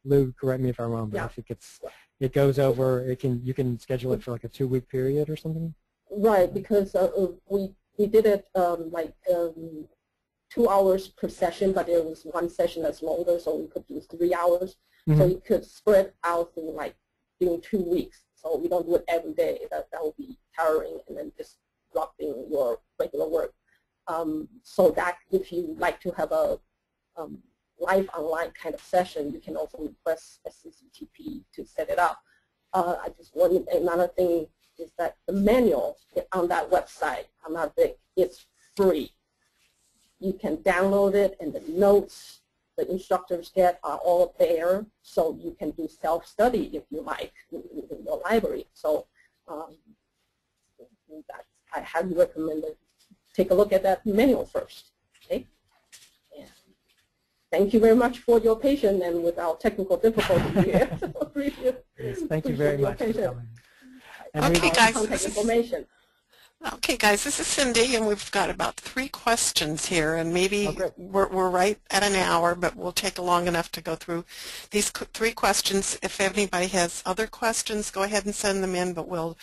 Lou, correct me if I'm wrong, but yeah. I think it goes over. You can schedule it for like a 2-week period or something. Right, because we did it 2 hours per session, but there was one session that's longer, so we could do 3 hours. Mm-hmm. So you could spread out through during 2 weeks. So we don't do it every day. That would be tiring, and then disrupting your regular work. So that if you like to have a live online kind of session, you can also request SCCTP to set it up. I just wanted another thing is that the manual on that website, another thing, it's free. You can download it, and the notes the instructors get are all there, so you can do self-study if you like in your library. So I highly recommend it. Take a look at that manual first. Okay. thank you very much for your patience and with our technical difficulty here. Yes, thank you very much for coming. And okay, guys. Contact information. Okay, guys, this is Cindy, and we've got about 3 questions here, and maybe we're right at an hour, but we'll take long enough to go through these 3 questions. If anybody has other questions, go ahead and send them in, but we'll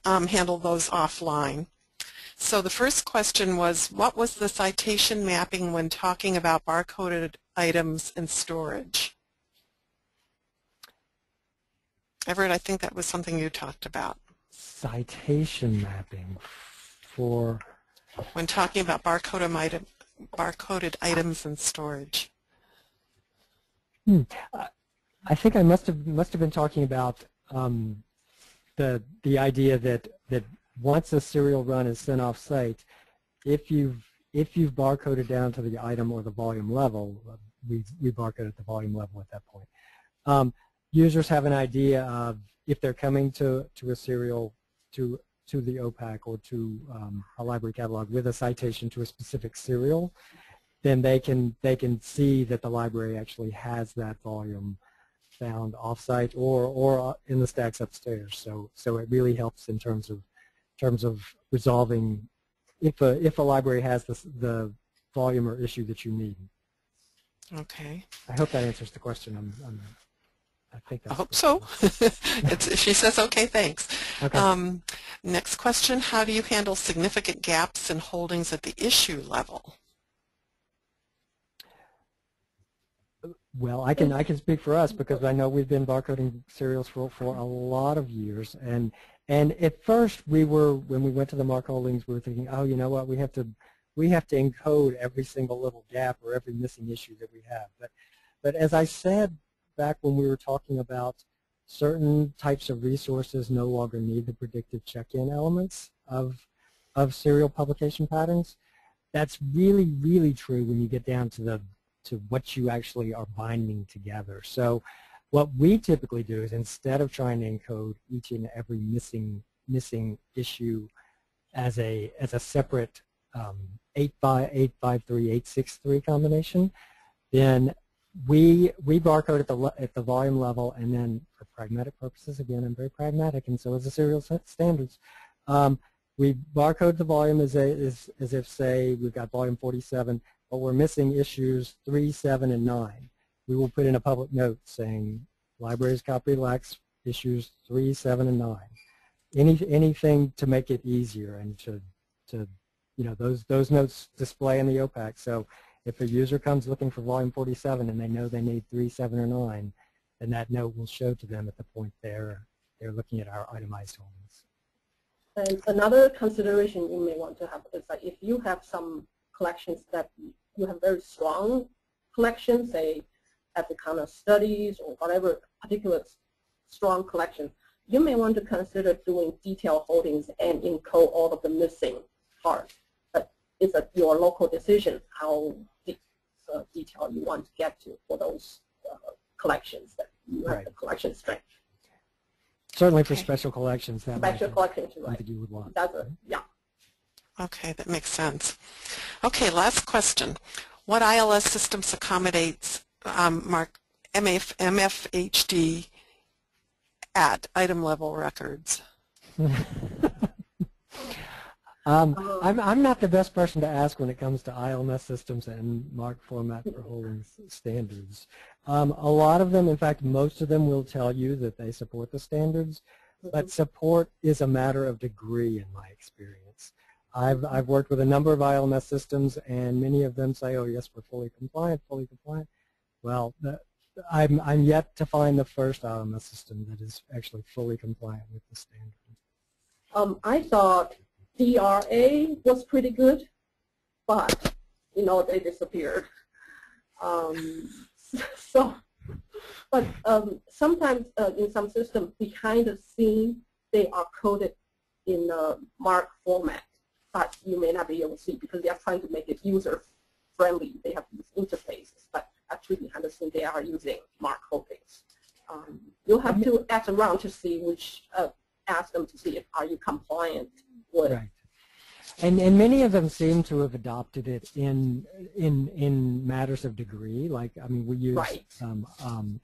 handle those offline. So the first question was, what was the citation mapping when talking about barcoded items and storage? Everett, I think that was something you talked about. Citation mapping for when talking about barcoded items and storage. I think I must have been talking about the idea that once a serial run is sent off site, if you've barcoded down to the item or the volume level, we barcode at the volume level at that point. Users have an idea of if they're coming to a serial to the OPAC or to a library catalog with a citation to a specific serial, then they can see that the library actually has that volume found offsite or in the stacks upstairs. So it really helps in terms of resolving if a library has the volume or issue that you need. Okay. I hope that answers the question. I hope so. She says, okay, thanks. Okay. Next question, how do you handle significant gaps in holdings at the issue level? Well, I can speak for us because I know we've been barcoding serials for a lot of years, and at first when we went to the MARC holdings, we were thinking, oh, you know what, we have to encode every single little gap or every missing issue that we have. But as I said back when we were talking about certain types of resources no longer need the predictive check-in elements of serial publication patterns, that's really, really true when you get down to what you actually are binding together. So what we typically do is instead of trying to encode each and every missing issue as a separate 853, 863 combination, then we barcode at the volume level, and then for pragmatic purposes, again, I'm very pragmatic, and so is the serial standards. We barcode the volume as if, say, we've got volume 47, but we're missing issues 3, 7, and 9. We will put in a public note saying libraries copy lacks issues 3, 7, and 9. Anything to make it easier and to those notes display in the OPAC. So if a user comes looking for volume 47 and they know they need 3, 7, or 9, then that note will show to them at the point they're looking at our itemized holdings. And another consideration you may want to have is that if you have some collections that you have very strong collections, say at the kind of studies or whatever particular strong collection, you may want to consider doing detailed holdings and encode all of the missing parts. But it's your local decision how detailed you want to get to for those collections that you have the collection strength. Certainly for special collections, that special collections, right? Something you would want. Yeah. Okay, that makes sense. Okay, last question. What ILS systems accommodates MARC MFHD at item level records? I'm not the best person to ask when it comes to ILS systems and MARC format for holdings standards. A lot of them, in fact, most of them will tell you that they support the standards, but support is a matter of degree in my experience. I've worked with a number of ILMS systems, and many of them say, oh, yes, we're fully compliant, fully compliant. Well, I'm yet to find the first ILMS system that is actually fully compliant with the standard. I thought DRA was pretty good, but, they disappeared. Sometimes in some systems, behind the scene, they are coded in MARC format, but you may not be able to see because they are trying to make it user-friendly. They have these interfaces, but actually behind the scene, they are using MARC holdings. You'll have to ask around to see ask them to see if are you compliant with. Right. And many of them seem to have adopted it in matters of degree. Like, I mean, we use Right.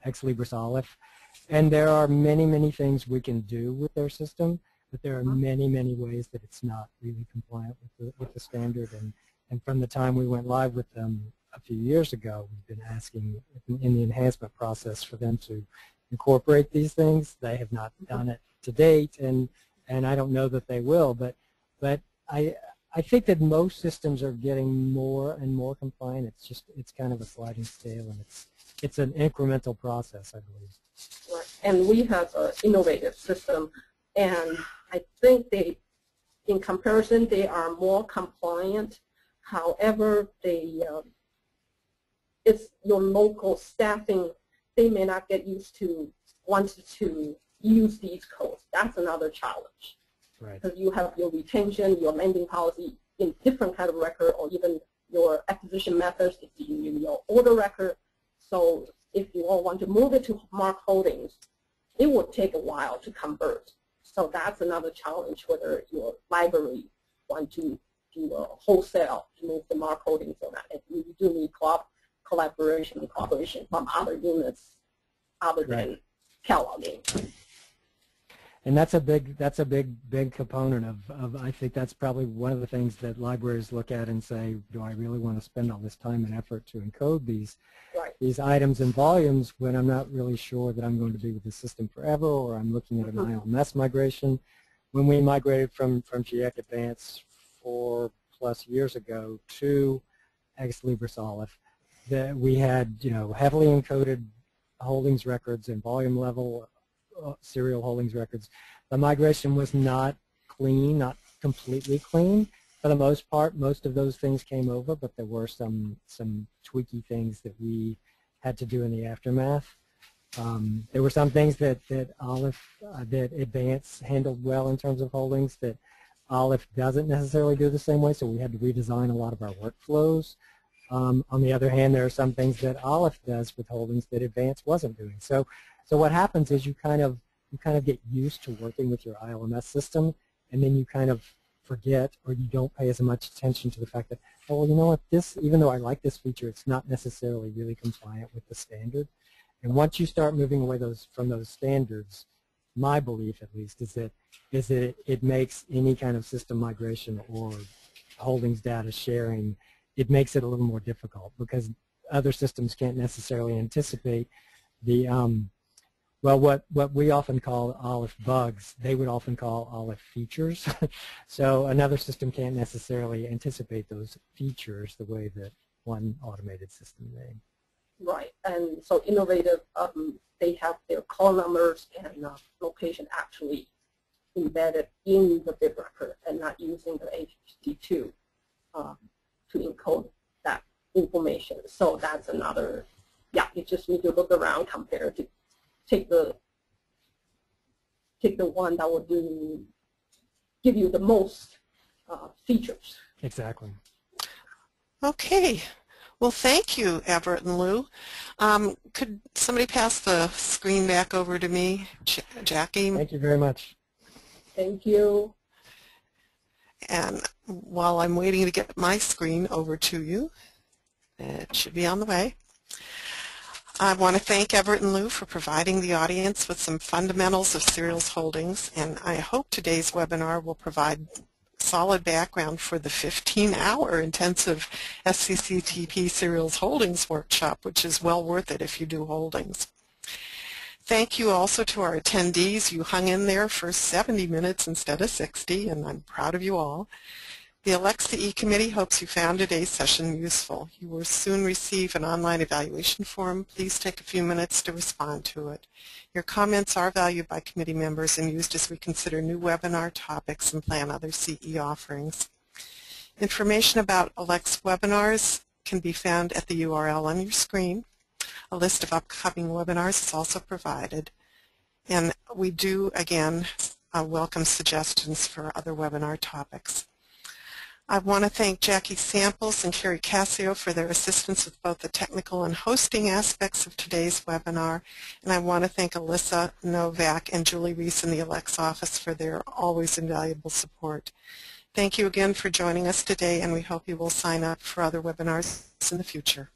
Ex Libris Aleph, and there are many things we can do with their system, but there are many ways that it's not really compliant with the standard. And from the time we went live with them a few years ago, we've been asking in the enhancement process for them to incorporate these things. They have not done it to date, and I don't know that they will, but I think that most systems are getting more and more compliant. It's kind of a sliding scale, and it's an incremental process, I believe. Right. And we have an innovative system, and I think in comparison, they are more compliant. However, it's your local staffing, they may not get used to wanting to use these codes. That's another challenge. Right. Because you have your retention, your lending policy in different kind of record, or even your acquisition methods is in your order record. So if you all want to move it to MARC Holdings, it would take a while to convert. So that's another challenge, whether your library want to do a wholesale to move the MARC Holdings or not. And you do need collaboration and cooperation from other units other than cataloging. And that's a big component of I think that's probably one of the things that libraries look at and say, do I really want to spend all this time and effort to encode these items and volumes when I'm not really sure that I'm going to be with the system forever, or I'm looking at an ILMS migration. When we migrated from GIEC Advanced 4+ years ago to Ex Libris Aleph, that we had heavily encoded holdings records and volume level serial holdings records. The migration was not clean, not completely clean. For the most part, most of those things came over, but there were some tweaky things that we had to do in the aftermath. There were some things that that Advance handled well in terms of holdings that Aleph doesn't necessarily do the same way, so we had to redesign a lot of our workflows. On the other hand, there are some things that Aleph does with holdings that Advance wasn't doing. So what happens is you kind of get used to working with your ILMS system, and then you kind of forget, or you don't pay as much attention to the fact that, oh, well, you know what, even though I like this feature, it's not necessarily really compliant with the standard. And once you start moving away from those standards, my belief at least is that it makes any kind of system migration or holdings data sharing, it makes it a little more difficult because other systems can't necessarily anticipate the well, what we often call Aleph bugs, they would often call Aleph features. So another system can't necessarily anticipate those features the way that one automated system may. Right, and so innovative, they have their call numbers and location actually embedded in the bit record and not using the MFHD to encode that information. So that's another, you just need to look around compared to take the one that will give you the most features. Exactly. Okay. Well, thank you, Everett and Lou. Could somebody pass the screen back over to me, Jackie? Thank you very much. Thank you. And while I'm waiting to get my screen over to you, it should be on the way. I want to thank Everett and Lou for providing the audience with some fundamentals of serials holdings, and I hope today's webinar will provide solid background for the 15-hour intensive SCCTP serials holdings workshop, which is well worth it if you do holdings. Thank you also to our attendees. You hung in there for 70 minutes instead of 60, and I'm proud of you all. The ALCTS committee hopes you found today's session useful. You will soon receive an online evaluation form. Please take a few minutes to respond to it. Your comments are valued by committee members and used as we consider new webinar topics and plan other CE offerings. Information about ALCTS webinars can be found at the URL on your screen. A list of upcoming webinars is also provided. And we do, again, welcome suggestions for other webinar topics. I want to thank Jackie Samples and Carrie Cassio for their assistance with both the technical and hosting aspects of today's webinar. And I want to thank Alyssa Novak and Julie Reese in the ALCTS office for their always invaluable support. Thank you again for joining us today, and we hope you will sign up for other webinars in the future.